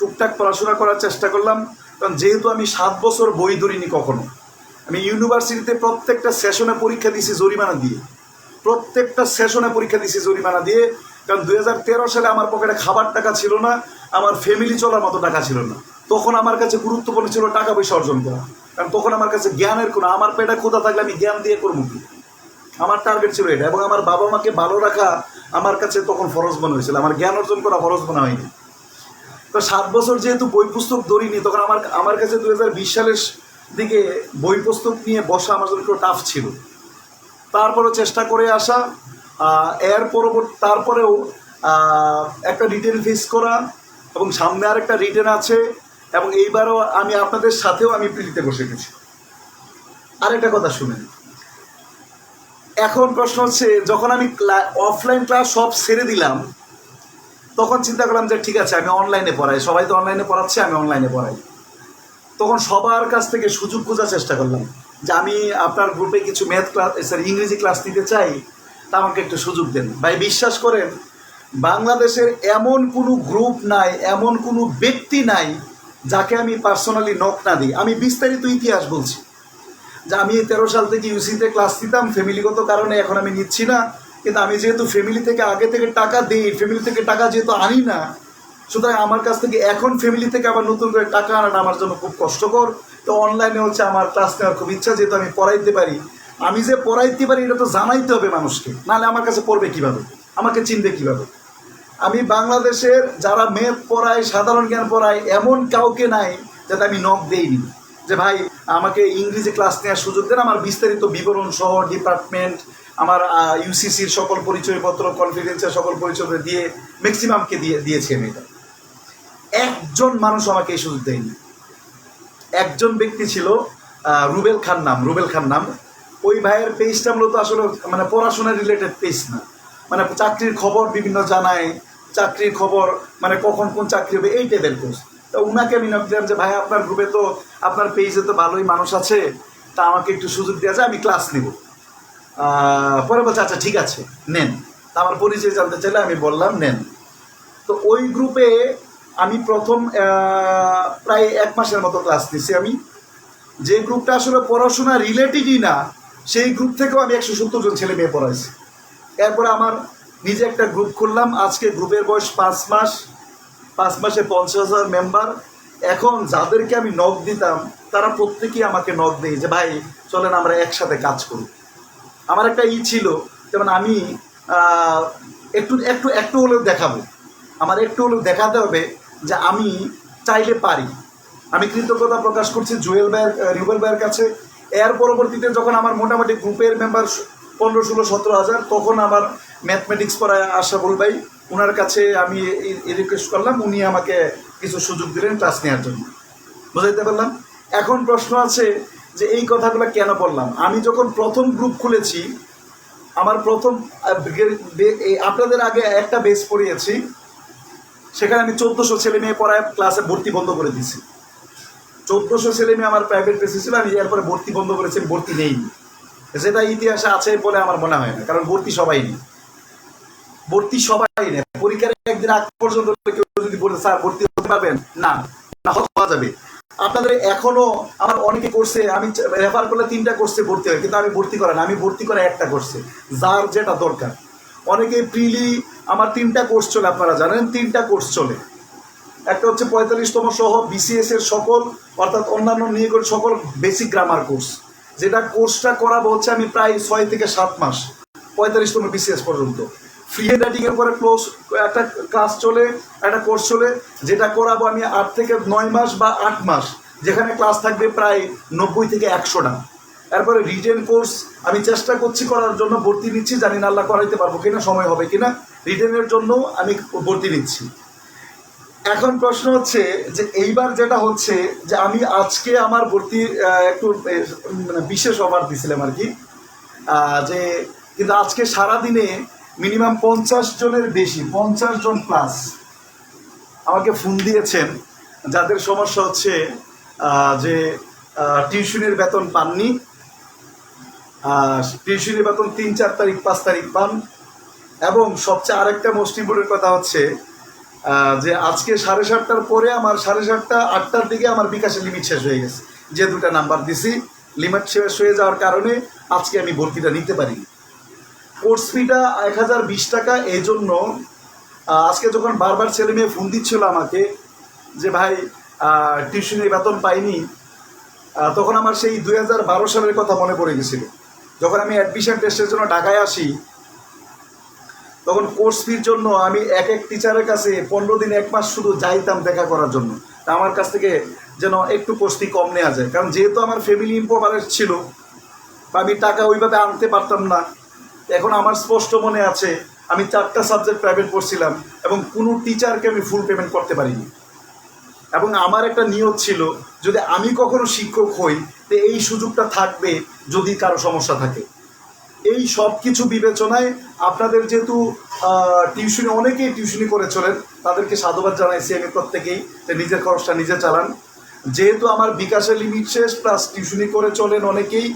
টুকটাক পড়াশোনা করার চেষ্টা করলাম, কারণ যেহেতু আমি 7 বছর বই ধরিনি কখনো। আমি ইউনিভার্সিটিতে প্রত্যেকটা সেশনে পরীক্ষা দিয়েছি জরিমানা দিয়ে, প্রত্যেকটা সেশনে পরীক্ষা দিয়েছি জরিমানা দিয়ে। কারণ 2013 সালে আমার পকেটে খাবার টাকা ছিল না, আমার ফ্যামিলি চলার মতো টাকা ছিল না। তখন আমার কাছে গুরুত্বপূর্ণ ছিল টাকা পয়সা অর্জন করা, কারণ তখন আমার কাছে জ্ঞানের কোনো, আমার পেটে ক্ষুধা থাকলে আমি জ্ঞান দিয়ে করবো কি, আমার টার্গেট ছিল এটা। এবং আমার বাবা মাকে ভালো রাখা আমার কাছে তখন ফরজ মনে হয়েছিল, আমার জ্ঞান অর্জন করা ফরজ মনে হয়নি। তো 7 বছর যেহেতু বই পুস্তক ধরিনি, তখন আমার কাছে 2020 সালের দিকে বই পুস্তক নিয়ে বসা আমার জন্য একটু টাফ ছিল। তারপরেও চেষ্টা করে আসা, এর তারপরেও একটা রিটেন ফেস করা, এবং সামনে আরেকটা রিটেন আছে, এবং এইবারও আমি আপনাদের সাথেও আমি প্রিলিতে বসে গেছি। আরেকটা কথা শুনেন, এখন প্রশ্ন হচ্ছে, যখন আমি অফলাইন ক্লাস সব ছেড়ে দিলাম, তখন চিন্তা করলাম যে ঠিক আছে আমি অনলাইনে পড়াই, সবাই তো অনলাইনে পড়াচ্ছে, আমি অনলাইনে পড়াই। তখন সবার কাছ থেকে সুযোগ খোঁজার চেষ্টা করলাম যে আমি আপনার গ্রুপে কিছু ম্যাথ ক্লাস, ইংরেজি ক্লাস নিতে চাই, তা আমাকে একটু সুযোগ দেন। ভাই বিশ্বাস করেন, বাংলাদেশের এমন কোনো গ্রুপ নাই, এমন কোনো ব্যক্তি নাই যাকে আমি পার্সোনালি নক না দিই। আমি বিস্তারিত ইতিহাস বলছি যে আমি 13 সাল থেকে ইউসিতে ক্লাস নিতাম, ফ্যামিলিগত কারণে এখন আমি নিচ্ছি না, কিন্তু আমি যেহেতু ফ্যামিলি থেকে আগে থেকে টাকা দিই, ফ্যামিলি থেকে টাকা যেহেতু আনি না, সুতরাং আমার কাছ থেকে এখন ফ্যামিলি থেকে আবার নতুন করে টাকা আনাটা আমার জন্য খুব কষ্টকর। তো অনলাইনে হচ্ছে আমার ক্লাস নেওয়ার খুব ইচ্ছা, যেহেতু আমি পড়াইতে পারি। আমি যে পড়াইতে পারি এটা তো জানাইতে হবে মানুষকে, নাহলে আমার কাছে পড়বে কীভাবে, আমাকে চিনবে কীভাবে। আমি বাংলাদেশের যারা ম্যাথ পড়ায়, সাধারণ জ্ঞান পড়ায়, এমন কাউকে নাই যাতে আমি নক দেইনি যে ভাই আমাকে ইংরেজি ক্লাস নেওয়ার সুযোগ দেন। আমার বিস্তারিত বিবরণ সহ ডিপার্টমেন্ট, আমার ইউসিসির সকল পরিচয়পত্র, কনফিডেন্সের সকল পরিচয় দিয়ে ম্যাক্সিমামকে দিয়েছি আমি। এটা একজন মানুষ আমাকে এই সুযোগ দেয়নি। একজন ব্যক্তি ছিল, রুবেল খান নাম। ওই ভাইয়ের পেজটা মূলত আসলে মানে পড়াশোনা রিলেটেড পেজ না, মানে চাকরির খবর বিভিন্ন জানায়, চাকরির খবর মানে কখন কোন চাকরি হবে এই টাইপের পোস্ট। তো উনাকে আমি নক দিলাম যে ভাই আপনার গ্রুপে তো, আপনার পেজে তো ভালোই মানুষ আছে, তা আমাকে একটু সুযোগ দেওয়া যায়, আমি ক্লাস নেব। পরে বলছে আচ্ছা ঠিক আছে নেন। তা আমার পরিচয় জানতে চাইলে আমি বললাম নেন। তো ওই গ্রুপে আমি প্রথম প্রায় 1 মাসের মতো ক্লাস নিয়েছি। আমি যে গ্রুপটা আসলে পড়াশোনা রিলেটেডই না, সেই গ্রুপ থেকেও আমি 170 জন ছেলে মেয়ে পড়াইছি। এরপরে আমার নিজে একটা গ্রুপ খুললাম। আজকে গ্রুপের বয়স 5 মাস, 5 মাসে 50,000 মেম্বার। এখন যাদেরকে আমি নক দিতাম তারা প্রত্যেকেই আমাকে নক দেয় যে ভাই চলেন আমরা একসাথে কাজ করি। আমার একটা ছিল, যেমন আমি একটু হলেও দেখাবো, আমার একটু হলেও দেখাতে হবে যে আমি চাইলে পারি। আমি কৃতজ্ঞতা প্রকাশ করছি রুবেল ভাইয়ের কাছে। এর পরবর্তীতে যখন আমার মোটামুটি গ্রুপের মেম্বার 15, 16, 17,000, তখন আমার ম্যাথমেটিক্স পড়ায় আশরাফুল ভাই, ওনার কাছে আমি রিকোয়েস্ট করলাম, উনি আমাকে কিছু সুযোগ দিলেন ক্লাস নেওয়ার জন্য। বুঝাইতে পারলাম? এখন প্রশ্ন আছে যে এই কথাগুলো কেন বললাম। আমি যখন প্রথম গ্রুপ খুলেছি, আমার প্রথম আপনাদের আগে একটা বেস পড়িয়েছি, সেখানে আমি 1400 ছেলে মেয়ে পড়ায় ক্লাসে ভর্তি বন্ধ করে দিয়েছি। 1400 ছেলে মেয়ে আমার প্রাইভেট বেসে ছিল, আমি এরপরে ভর্তি বন্ধ করেছি, ভর্তি নেই। যেটা ইতিহাসে আছে বলে আমার মনে হয় না, কারণ ভর্তি সবাই নেই। পরীক্ষার একদিন আগ পর্যন্ত কেউ যদি বলে স্যার ভর্তি হতে পারবেন, না হওয়া যাবে। আপনাদের এখনো আমার অনেকে করছে, আমি রেফার করলে 3টা কোর্সে ভর্তি হয়, কিন্তু আমি ভর্তি করা না, আমি ভর্তি করা একটা কোর্সে, যার যেটা দরকার। অনেকে প্রিলি আমার 3টা কোর্স চলে, আপনারা জানেন 3টা কোর্স চলে। একটা হচ্ছে 45তম সহ বিসিএস এর সকল অর্থাৎ অন্যান্য নিয়ে করে সকল বেসিক গ্রামার কোর্স, যেটা কোর্সটা করাবো হচ্ছে আমি প্রায় 6 থেকে 7 মাস 45তম বিসিএস পর্যন্ত। ফ্রি হ্যান্ড রাইটিংয়ের উপরে একটা ক্লাস চলে, একটা কোর্স চলে, যেটা করাবো আমি 8 থেকে 9 মাস বা 8 মাস, যেখানে ক্লাস থাকবে প্রায় 90 থেকে 100টা। এরপরে রিটেন কোর্স আমি চেষ্টা করছি করার জন্য, ভর্তি নিচ্ছি, জানি না আল্লাহ করাইতে পারবো কিনা, সময় হবে কিনা, রিটেনের জন্য আমি ভর্তি নিচ্ছি। এখন প্রশ্ন হচ্ছে যে এইবার যেটা হচ্ছে যে আমি আজকে আমার ভর্তি একটু মানে বিশেষ অফার দিছিলাম আর কি, যে কিন্তু আজকে সারাদিনে মিনিমাম 50 জনের বেশি, 50 জন প্লাস আমাকে ফোন দিয়েছেন, যাদের সমস্যা হচ্ছে যে টিউশনের বেতন পাননি, টিউশনের বেতন 3, 4 তারিখ 5 তারিখ পান, এবং সবচেয়ে আরেকটা মোস্ট ইম্পর্টেন্ট কথা হচ্ছে যে আজকে 7:30টার পরে আমার 7:30টা 8টার দিকে আমার বিকাশের লিমিট শেষ হয়ে গেছে। যে 2টা নাম্বার দিছি, লিমিট শেষ হয়ে যাওয়ার কারণে আজকে আমি ভর্তিটা নিতে পারি। কোর্স ফিটা 1020 টাকা। এই জন্য আজকে যখন বারবার ছেলে মেয়ে ফোন দিচ্ছিল আমাকে যে ভাই টিউশনের বেতন পাইনি, তখন আমার সেই 2012 সালের কথা মনে পড়ে গেছিল। যখন আমি অ্যাডমিশন টেস্টের জন্য ঢাকায় আসি, তখন কোর্স ফির জন্য আমি এক টিচারের কাছে 15 দিন 1 মাস শুধু যাইতাম দেখা করার জন্য, আমার কাছ থেকে যেন একটু কোর্স ফি কম নেওয়া যায়। কারণ যেহেতু আমার ফ্যামিলি ইম্পোভারেন্ট ছিল, বা আমি টাকা ওইভাবে আনতে পারতাম না। এখন আমার স্পষ্ট মনে আছে আমি 4টা সাবজেক্ট প্রাইভেট পড়ছিলাম এবং কোনো টিচারকে আমি ফুল পেমেন্ট করতে পারিনি। এবং আমার একটা নিয়ত ছিল, যদি আমি কখনো শিক্ষক হই তো এই সুযোগটা থাকবে যদি কারো সমস্যা থাকে। এই সব কিছু বিবেচনায় আপনাদের যেহেতু টিউশনি অনেকেই টিউশনি করে চলেন, তাদেরকে সাধুবাদ জানাইছি আমি প্রত্যেকেই, যে নিজের খরচটা নিজে চালান। যেহেতু আমার বিকাশের লিমিট শেষ, প্লাস টিউশনি করে চলেন অনেকেই,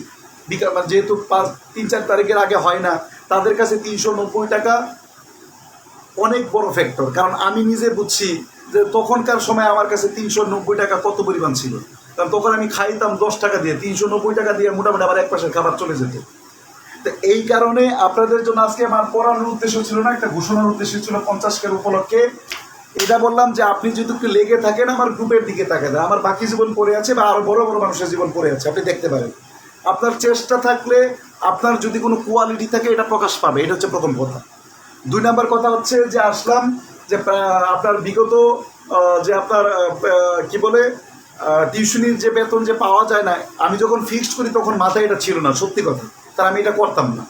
যেহেতু 3-4 তারিখের আগে হয় না, তাদের কাছে 390 টাকা অনেক বড় ফ্যাক্টর। কারণ আমি নিজে বুঝছি যে তখনকার সময় আমার কাছে 390 টাকা কত পরিমাণ ছিল। কারণ তখন আমি খাইতাম 10 টাকা দিয়ে, 390 টাকা দিয়ে মোটামুটি আবার 1 মাসের খাবার চলে যেত। তো এই কারণে আপনাদের জন্য আজকে আমার পড়ানোর উদ্দেশ্য ছিল না, একটা ঘোষণার উদ্দেশ্য ছিল 50 উপলক্ষে। এটা বললাম যে আপনি যদি একটু লেগে থাকেন আমার গ্রুপের দিকে তাকাতে, আমার বাকি জীবন পড়ে আছে বা আরও বড় বড় মানুষের জীবন পড়ে আছে, আপনি দেখতে পারেন। আপনার চেষ্টা থাকলে, আপনার যদি কোনো কোয়ালিটি থাকে, এটা প্রকাশ পাবে। এটা হচ্ছে প্রথম কথা। 2 নম্বর কথা হচ্ছে যে আসলাম যে আপনার বিগত যে আপনার কি বলে টিউশনির যে বেতন যে পাওয়া যায় না, আমি যখন ফিক্সড করি তখন মাথায় এটা ছিল না, সত্যি কথা। তার আমি এটা করতাম না।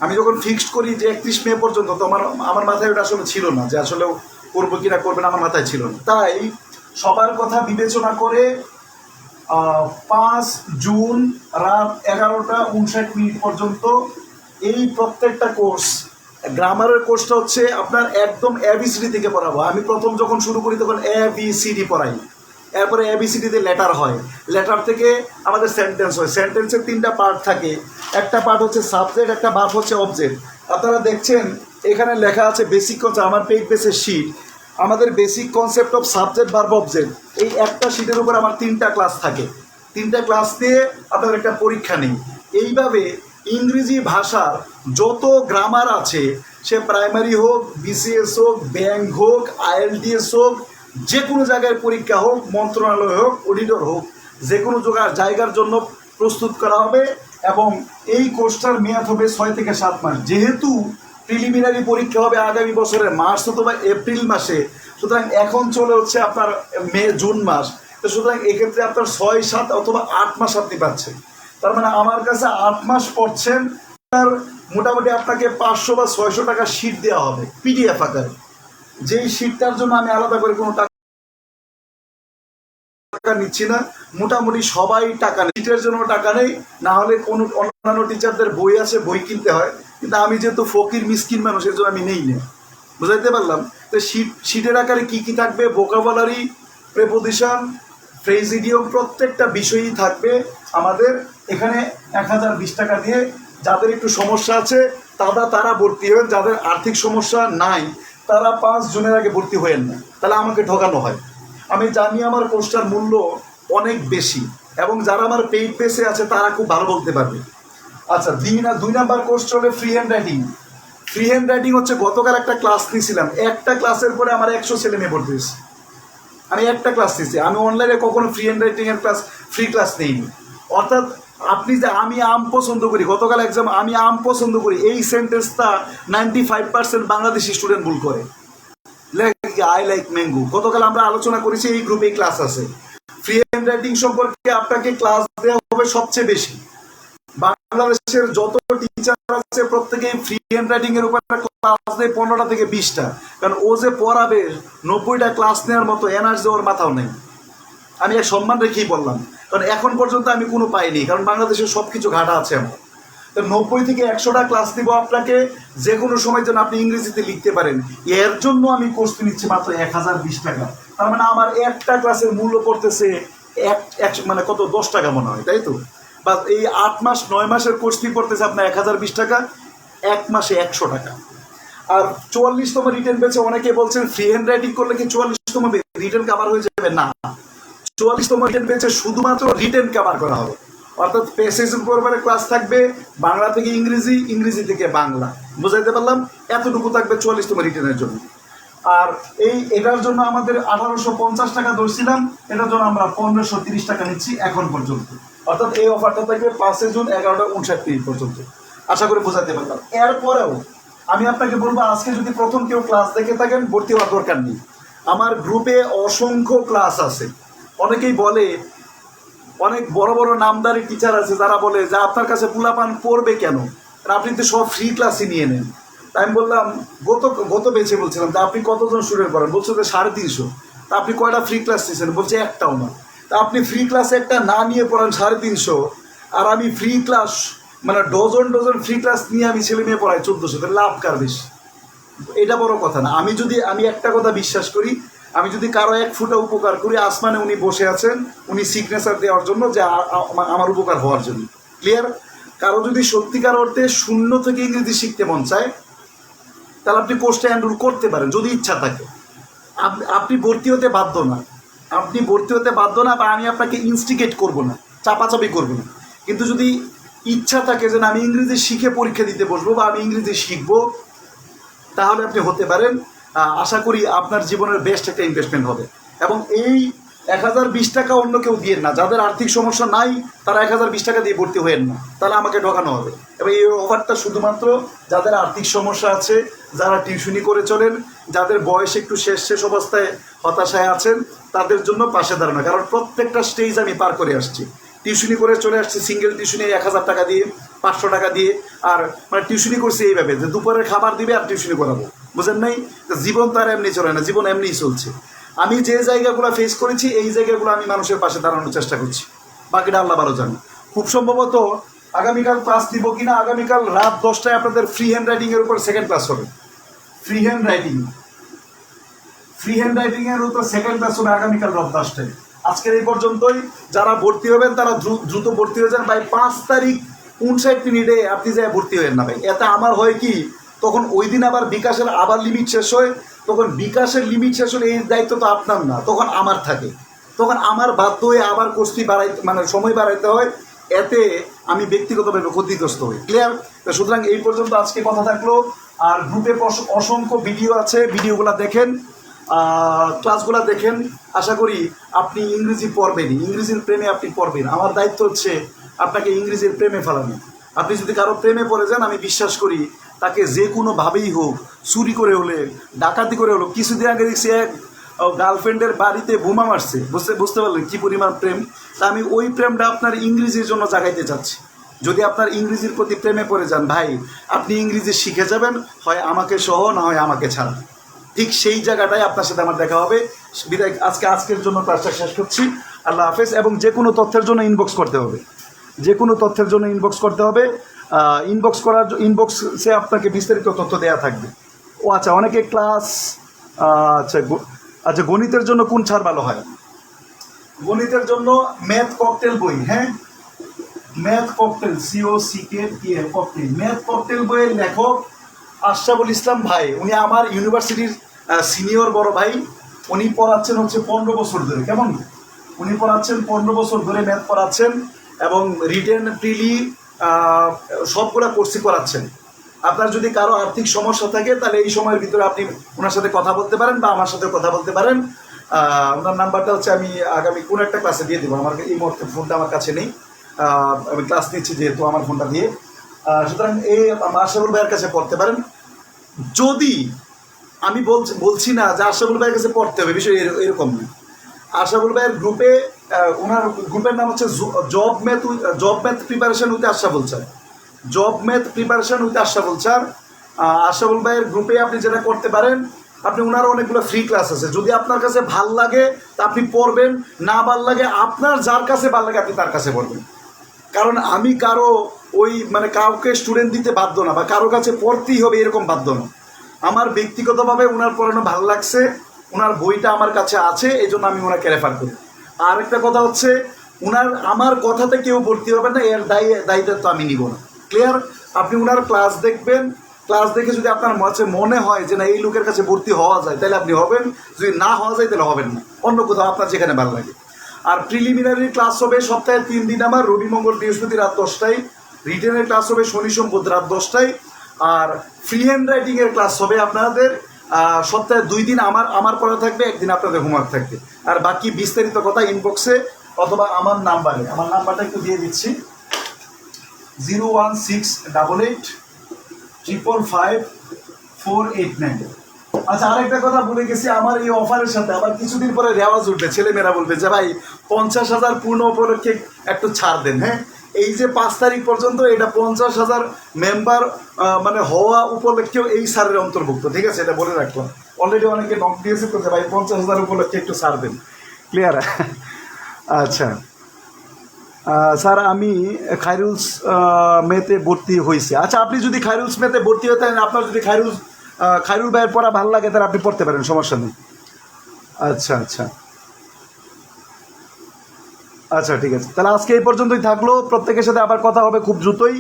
আমি যখন ফিক্সড করি যে 31 মে পর্যন্ত, তো আমার মাথায় ওটা আসলে ছিল না, যে আসলে করবো কিনা করবে না, আমার মাথায় ছিল না। তাই সবার কথা বিবেচনা করে 5 জুন রাত 11:59 পর্যন্ত এই প্রত্যেকটা কোর্স, গ্রামারের কোর্সটা হচ্ছে আপনার একদম ABCD থেকে পড়াবো। আমি প্রথম যখন শুরু করি তখন ABCD পড়াই, এরপরে ABCDতে লেটার হয়, লেটার থেকে আমাদের সেন্টেন্স হয়, সেন্টেন্সের 3টা পার্ট থাকে। একটা পার্ট হচ্ছে সাবজেক্ট, একটা ভার্ব হচ্ছে অবজেক্ট। আপনারা দেখছেন এখানে লেখা আছে বেসিক কনসেপ্ট, আমার পেজ বেসের শিট, আমাদের basic concept of subject verb object. এই একটা শিটের উপর আমার 3টা ক্লাস থাকে, 3টা ক্লাস দিয়ে আপনার একটা পরীক্ষা নেই। এইভাবে ইংরেজি ভাষার যত গ্রামার আছে, সে প্রাইমারি হোক, বিসিএস হোক, ব্যাংক হোক, IELTS হোক, যে কোনো জায়গায় পরীক্ষা হোক, মন্ত্রণালয় হোক, অডিটর হোক, যে কোনো জায়গার জন্য প্রস্তুত করা হবে। এবং এই কোর্সটার মেয়াদ হবে 6 থেকে 7 মাস। যেহেতু প্রিলিমিনারি পরীক্ষা হবে আগামী বছরের মার্চ অথবা এপ্রিল মাসে, সুতরাং এখন চলে হচ্ছে আপনার জুন মাস, তো সুতরাং এক্ষেত্রে আপনার 6, 7 অথবা 8 মাস আপনি পাচ্ছেন। তার মানে আমার কাছে 8 মাস পড়ছেন, তার মোটামুটি আপনাকে 500 বা 600 টাকা শিট দেওয়া হবে PDF আকারে। যেই শিটটার জন্য আমি আলাদা করে কোনো টাকা নিচ্ছি না, মোটামুটি সবাই টাকা নেই, শিটের জন্য টাকা নেই। না হলে কোনো অন্যান্য টিচারদের বই আছে, বই কিনতে হয়, কিন্তু আমি যেহেতু ফকির মিসকিন মানুষ, এর জন্য আমি নেই না। বুঝাইতে পারলাম? তো শিটের আকারে কি কি থাকবে, ভোকাবুলারি, প্রেপোজিশন, ফ্রেজ, ইডিয়ম, প্রত্যেকটা বিষয়ই থাকবে আমাদের এখানে 1020 টাকা দিয়ে। যাদের একটু সমস্যা আছে তারা ভর্তি হন, যাদের আর্থিক সমস্যা নাই তারা 5 জুনের আগে ভর্তি হয়েন না, তাহলে আমাকে ঠকানো হয়। আমি জানি আমার কোর্সটার মূল্য অনেক বেশি, এবং যারা আমার পেইড বেসে আছে তারা খুব ভালো বলতে পারবে। আচ্ছা, 2 নাম্বার কোর্স চলে free hand writing. Free hand writing হচ্ছে গতকাল একটা ক্লাস নিয়েছিলাম, একটা ক্লাসের পরে আমার 100 ছেলে মেয়ে ভর্তি হয়েছে। আমি একটা ক্লাস নিয়েছি, আমি অনলাইনে কখনো ফ্রি হ্যান্ড রাইটিংয়ের ক্লাস ফ্রি ক্লাস নিইনি। অর্থাৎ আপনি যে আমি আম পছন্দ করি, গতকাল এক্সাম আমি আম পছন্দ করি, এই সেন্টেন্সটা 95% বাংলাদেশি স্টুডেন্ট ভুল করে, আই লাইক ম্যাঙ্গো। গতকাল আমরা আলোচনা করেছি, এই গ্রুপে ক্লাস আছে। ফ্রি হ্যান্ড রাইটিং সম্পর্কে আপনাকে ক্লাস দেওয়া হবে সবচেয়ে বেশি। বাংলাদেশের যত টিচার আছে প্রত্যেকেই ফ্রি হ্যান্ড রাইটিং এর উপর ক্লাস দেয় 15টা থেকে 20টা, কারণ ও যে পড়াবে 90টা ক্লাস নেওয়ার মতো এনার্জি ওর মাথাও নেই। আমি এক সম্মান রেখেই বললাম, কারণ এখন পর্যন্ত আমি কোনো পাইনি, কারণ বাংলাদেশের সব কিছু ঘাটা আছে আমার। তো 90 থেকে 100টা ক্লাস দিব আপনাকে, যে কোনো সময় যেন আপনি ইংরেজিতে লিখতে পারেন। এর জন্য আমি কোর্স নিচ্ছি মাত্র 1020 টাকা। তার মানে আমার একটা ক্লাসের মূল্য পড়তেছে মানে কত 10 টাকা মনে হয়, তাই তো? বা এই 8 মাস 9 মাসের কোর্স ফি পড়তেছে আপনার 1020 টাকা, এক মাসে 100 টাকা। আর 44তম রিটেন পেয়েছে। অনেকে বলছেন ফ্রি হ্যান্ড রাইটিং করলে কি 44তম রিটেন কভার হয়ে যাবে? না, 44তম রিটেন পেয়েছে শুধুমাত্র রিটেন কভার করা হবে। অর্থাৎ প্যাসেজ উপরে ক্লাস থাকবে, বাংলা থেকে ইংরেজি, ইংরেজি থেকে বাংলা। বুঝাইতে পারলাম? এতটুকু থাকবে 44তম রিটেনের জন্য। আর এটার জন্য আমাদের 1850 টাকা ধরছিলাম, এটার জন্য আমরা 1530 টাকা নিচ্ছি এখন পর্যন্ত। অর্থাৎ এই অফারটা থাকবে 5 জুন 11:59 পর্যন্ত। আশা করি বোঝাতে পারলাম। এরপরেও আমি আপনাকে বলবো, আজকে যদি প্রথম কেউ ক্লাস দেখে থাকেন, ভর্তি হওয়ার দরকার নেই। আমার গ্রুপে অসংখ্য ক্লাস আছে। অনেকেই বলে, অনেক বড় বড় নামদারি টিচার আছে যারা বলে যে আপনার কাছে পোলাপান পড়বে কেন, আপনি তো সব ফ্রি ক্লাসই নিয়ে নেন। তাই আমি বললাম, গত বেঁচে বলছিলাম যে আপনি কতজন স্টুডেন্ট পড়েন? বলছো যে 350। তা আপনি কয়টা ফ্রি ক্লাস নিয়েছেন? বলছে একটাও না। তা আপনি ফ্রি ক্লাস একটা না নিয়ে পড়েন 350, আর আমি ফ্রি ক্লাস মানে ডজন ডজন ফ্রি ক্লাস নিয়ে আমি ছেলে মেয়ে পড়াই 1400, তাহলে লাভ কার বেশি? এটা বড় কথা না। আমি একটা কথা বিশ্বাস করি, আমি যদি কারো 1 ফুটা উপকার করি, আসমানে উনি বসে আছেন, উনি সিগনেচার দেওয়ার জন্য, যে আমার উপকার হওয়ার জন্য। ক্লিয়ার? কারো যদি সত্যিকার অর্থে শূন্য থেকে ইংরেজি শিখতে মন চায়, তাহলে আপনি কোর্সটা এনরোল করতে পারেন যদি ইচ্ছা থাকে। আপনি ভর্তি হতে বাধ্য না, বা আমি আপনাকে ইনস্টিগেট করব না, চাপাচাপি করব না। কিন্তু যদি ইচ্ছা থাকে যে আমি ইংরেজি শিখে পরীক্ষা দিতে বসবো বা আমি ইংরেজি শিখবো, তাহলে আপনি হতে পারেন। আশা করি আপনার জীবনের বেস্ট একটা ইনভেস্টমেন্ট হবে। এবং এই 1020 টাকা অন্য কেউ দিয়ে না। যাদের আর্থিক সমস্যা নাই তারা 1020 টাকা দিয়ে ভর্তি হয়েন না, তাহলে আমাকে ঢোকানো হবে। এবং এই অফারটা শুধুমাত্র যাদের আর্থিক সমস্যা আছে, যারা টিউশনি করে চলেন, যাদের বয়স একটু শেষ অবস্থায় হতাশায় আছেন, তাদের জন্য পাশে দাঁড়ানো। কারণ প্রত্যেকটা স্টেজ আমি পার করে আসছি। টিউশনি করে চলে আসছি সিঙ্গেল টিউশনি 1000 টাকা দিয়ে, 500 টাকা দিয়ে। আর মানে টিউশনি করছি এইভাবে যে দুপুরের খাবার দিবে আর টিউশনি করাবো। বুঝেন নাই? জীবন তো আর এমনি চলে না, জীবন এমনিই চলছে। আমি যে জায়গাগুলো ফেস করেছি, এই জায়গাগুলো আমি মানুষের পাশে দাঁড়ানোর চেষ্টা করছি। বাকিটা আল্লাহ ভালো জানে। খুব সম্ভবত আগামীকাল ক্লাস দিব কিনা, আগামীকাল রাত 10টায় আপনাদের ফ্রি হ্যান্ড রাইটিংয়ের উপর সেকেন্ড ক্লাস হবে। ফ্রি হ্যান্ড রাইটিংয়ের উপর সেকেন্ড ক্লাস হবে আগামীকাল রাত 10টায়। আজকের এই পর্যন্তই। যারা ভর্তি হবেন তারা দ্রুত ভর্তি হয়ে যান ভাই। 5 তারিখ 59 মিনিটে আপনি যাই ভর্তি হবেন না ভাই। এতে আমার হয় কি, তখন ওই দিন আবার বিকাশের আবার লিমিট শেষ হয়। তখন বিকাশের লিমিট শেষ হলে এই দায়িত্ব তো আপনার না, তখন আমার থাকে। তখন আমার বাধ্য হয়ে আবার কোর্সটি মানে সময় বাড়াইতে হয়। এতে আমি ব্যক্তিগতভাবে ক্ষতিগ্রস্ত হই। ক্লিয়ার? সুতরাং এই পর্যন্ত আজকে কথা থাকলো। আর গ্রুপে অসংখ্য ভিডিও আছে, ভিডিওগুলো দেখেন, ক্লাসগুলো দেখেন। আশা করি আপনি ইংরেজি পড়বেনই, ইংরেজির প্রেমে আপনি পড়বেন। আমার দায়িত্ব হচ্ছে আপনাকে ইংরেজির প্রেমে ফেলানো। আপনি যদি কারো প্রেমে পড়ে যান, আমি বিশ্বাস করি তাকে যে কোনোভাবেই হোক, চুরি করে হলে, ডাকাতি করে হলো। কিছুদিন আগে দেখছি এক গার্লফ্রেন্ডের বাড়িতে বোমা মারছে। বুঝতে পারলেন কী পরিমাণ প্রেম? তা আমি ওই প্রেমটা আপনার ইংরেজির জন্য জাগাইতে চাচ্ছি। যদি আপনার ইংরেজির প্রতি প্রেমে পড়ে যান ভাই, আপনি ইংরেজি শিখে যাবেন, হয় আমাকে সহ, না হয় আমাকে ছাড়া। ঠিক সেই জায়গাটায় আপনার সাথে আমার দেখা হবে। বিদায়। আজকের জন্য ক্লাসটা শেষ করছি। আল্লাহ হাফেজ। এবং যে কোনো তথ্যের জন্য ইনবক্স করতে হবে, ইনবক্সে আপনাকে বিস্তারিত তথ্য দেওয়া থাকবে। ও আচ্ছা, অনেকে ক্লাস আচ্ছা গণিতের জন্য কোন ছাড় ভালো হয়? গণিতের জন্য ম্যাথ ককটেল বই। হ্যাঁ, math cocktail, COCKTL cocktail. Math cocktail বইয়ের লেখক আশরাফুল ইসলাম ভাই। উনি আমার ইউনিভার্সিটির সিনিয়র বড় ভাই। উনি পড়াচ্ছেন হচ্ছে 15 বছর ধরে। কেমন? উনি পড়াচ্ছেন 15 বছর ধরে ম্যাথ পড়াচ্ছেন এবং রিটেন প্রিলি সবগুলা কোর্সই করাচ্ছেন। আপনার যদি কারো আর্থিক সমস্যা থাকে, তাহলে এই সময়ের ভিতরে আপনি ওনার সাথে কথা বলতে পারেন বা আমার সাথে কথা বলতে পারেন। ওনার নাম্বারটা হচ্ছে আমি আগামী কোনো একটা ক্লাসে দিয়ে দেবো। আমার এই মুহূর্তে ফোনটা আমার কাছে নেই, আমি ক্লাস নিচ্ছি যেহেতু আমার ফোনটা দিয়ে। সুতরাং এই আশরাফুল ভাইয়ের কাছে পড়তে পারেন। যদি আমি বলছি না যে আশরাফুল ভাইয়ের কাছে পড়তে হবে, বিষয় এরকম না। আশরাফুল ভাইয়ের গ্রুপে, ওনার গ্রুপের নাম হচ্ছে job math preparation with Ashraful sir. Job math preparation with Ashraful sir. Ashraful ভাইয়ের গ্রুপে আপনি যেটা করতে পারেন, আপনি ওনার অনেকগুলো ফ্রি ক্লাস আছে। যদি আপনার কাছে ভাল লাগে তা আপনি পড়বেন, না ভাল লাগে আপনার যার কাছে ভাল লাগে আপনি তার কাছে পড়বেন। কারণ আমি কারো ওই মানে কাউকে স্টুডেন্ট দিতে বাধ্য না, বা কারো কাছে পড়তেই হবে এরকম বাধ্য না। আমার ব্যক্তিগতভাবে ওনার পড়ানো ভালো লাগছে, ওনার বইটা আমার কাছে আছে, এই জন্য আমি ওনাকে রেফার করি। আর একটা কথা হচ্ছে, ওনার আমার কথাতে কেউ ভর্তি হবে না, এর দায়িত্ব আমি নিব না। ক্লিয়ার? আপনি ওনার ক্লাস দেখবেন, ক্লাস দেখে যদি আপনার মনে হয় যে না এই লোকের কাছে ভর্তি হওয়া যায়, তাহলে আপনি হবেন। যদি না হওয়া যায় তাহলে হবেন না, অন্য কোথাও আপনার যেখানে ভালো লাগে। আর প্রিলিমিনারি ক্লাস হবে সপ্তাহে 3 দিন, আমার রবি মঙ্গল বৃহস্পতি রাত 10টায়। রিটেনের ক্লাস হবে শনি সোম বুধ রাত 10টায়। আর ফ্রি হ্যান্ড রাইটিংয়ের ক্লাস হবে আপনাদের সপ্তাহে 2 দিন, আমার পড়া থাকবে, একদিন আপনাদের হোমওয়ার্ক থাকবে। আর বাকি বিস্তারিত কথা ইনবক্সে অথবা আমার নাম্বারটা একটু দিয়ে দিচ্ছি, 01688555489। আচ্ছা, আরেকটা কথা বলে গেছি, আমার এই অফারের সাথে আবার কিছুদিন পরে রেওয়াজ উঠবে, ছেলেমেয়েরা বলবে যে ভাই 50,000 পূর্ণ উপলক্ষে একটু ছাড় দেন। হ্যাঁ, এই যে 5 তারিখ পর্যন্ত এটা 50,000 মেম্বার মানে হওয়া উপলক্ষেও এই সারের অন্তর্ভুক্ত। ঠিক আছে, এটা বলে রাখলাম। অলরেডি অনেকে নক দিয়েছে তো যে ভাই 50,000 উপলক্ষে একটু ছাড় দেন। ক্লিয়ার? আচ্ছা স্যার, আমি খায়রুলস মেতে ভর্তি হয়েছি। আচ্ছা, আপনি যদি খায়রুলস মেতে ভর্তি হতেন, আপনার যদি খায়রুল ভাইয়ের পড়া ভালো লাগে তাহলে আপনি পড়তে পারেন, সমস্যা নেই। আচ্ছা আচ্ছা আচ্ছা, ঠিক আছে, তাহলে আজকে এই পর্যন্তই থাকলো। প্রত্যেকের সাথে আবার কথা হবে খুব দ্রুতই।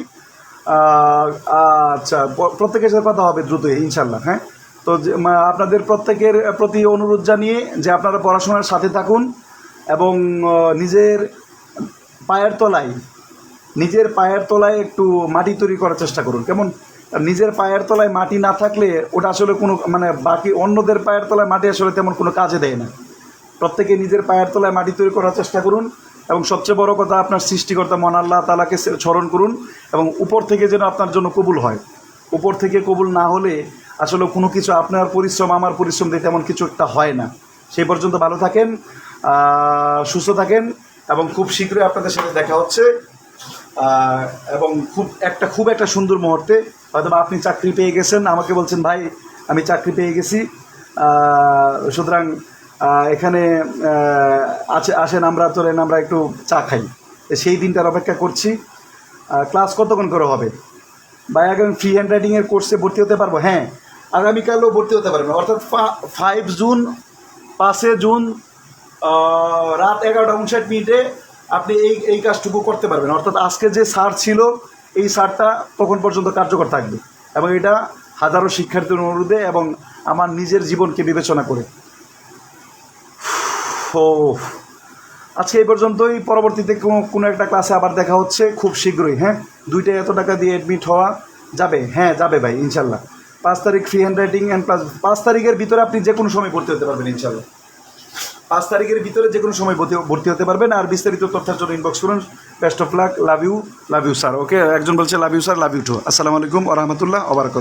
আচ্ছা, প্রত্যেকের সাথে কথা হবে দ্রুতই ইনশাল্লাহ। হ্যাঁ, তো আপনাদের প্রত্যেকের প্রতি অনুরোধ জানিয়ে যে আপনারা পড়াশোনার সাথে থাকুন এবং নিজের পায়ের তলায় একটু মাটি তৈরি করার চেষ্টা করুন। কেমন? নিজের পায়ের তলায় মাটি না থাকলে ওটা আসলে কোনো মানে বাকি অন্যদের পায়ের তলায় মাটি আসলে তেমন কোনো কাজে দেয় না। প্রত্যেকে নিজের পায়ের তলায় মাটি তৈরি করার চেষ্টা করুন এবং সবচেয়ে বড় কথা, আপনার সৃষ্টিকর্তা মহান আল্লাহ তাআলাকে স্মরণ করুন এবং উপর থেকে যেন আপনার জন্য কবুল হয়। উপর থেকে কবুল না হলে আসলে কোনো কিছু আপনার পরিশ্রম আমার পরিশ্রম দিয়ে তেমন কিছু একটা হয় না। সেই পর্যন্ত ভালো থাকেন, সুস্থ থাকেন এবং খুব শীঘ্রই আপনাদের সাথে দেখা হচ্ছে। এবং খুব একটা সুন্দর মুহূর্তে হয়তো আপনি চাকরি পেয়ে গেছেন, আমাকে বলছেন ভাই আমি চাকরি পেয়ে গেছি, সুতরাং এখানে আসেন আমরা একটু চা খাই। সেই দিনটার অপেক্ষা করছি। ক্লাস কতক্ষণ করে হবে ভাই? আগামী ফ্রি হ্যান্ড রাইটিংয়ের কোর্সে ভর্তি হতে পারবো? হ্যাঁ, আগামীকালও ভর্তি হতে পারবেন, অর্থাৎ 5 জুন রাত 11:59 আপনি এই কাজটুকু করতে পারবেন। অর্থাৎ আজকে যে সার ছিল এই সারটা তখন পর্যন্ত কার্যকর থাকবে এবং এটা হাজারো শিক্ষার্থীর অনুরোধে এবং আমার নিজের জীবনকে বিবেচনা করে। আজকে এই পর্যন্তই। পরবর্তীতে কোনো একটা ক্লাসে আবার দেখা হচ্ছে খুব শীঘ্রই। হ্যাঁ, 2টা এত টাকা দিয়ে অ্যাডমিট হওয়া যাবে? হ্যাঁ যাবে ভাই, ইনশাল্লাহ। 5 তারিখ free hand writing and plus 5 তারিখের ভিতরে আপনি যে কোনো সময় ভর্তি হতে পারবেন ইনশাল্লাহ। 5 তারিখের ভিতরে যে কোনো সময় ভর্তি হতে পারবেন। আর বিস্তারিত তথ্যের জন্য ইনবক্স করুন। Best of luck, love you sir. Okay, একজন বলছে love you sir, love you too. আসসালামু আলাইকুম ওয়া রাহমাতুল্লাহ ওয়া বারাকাতুহু।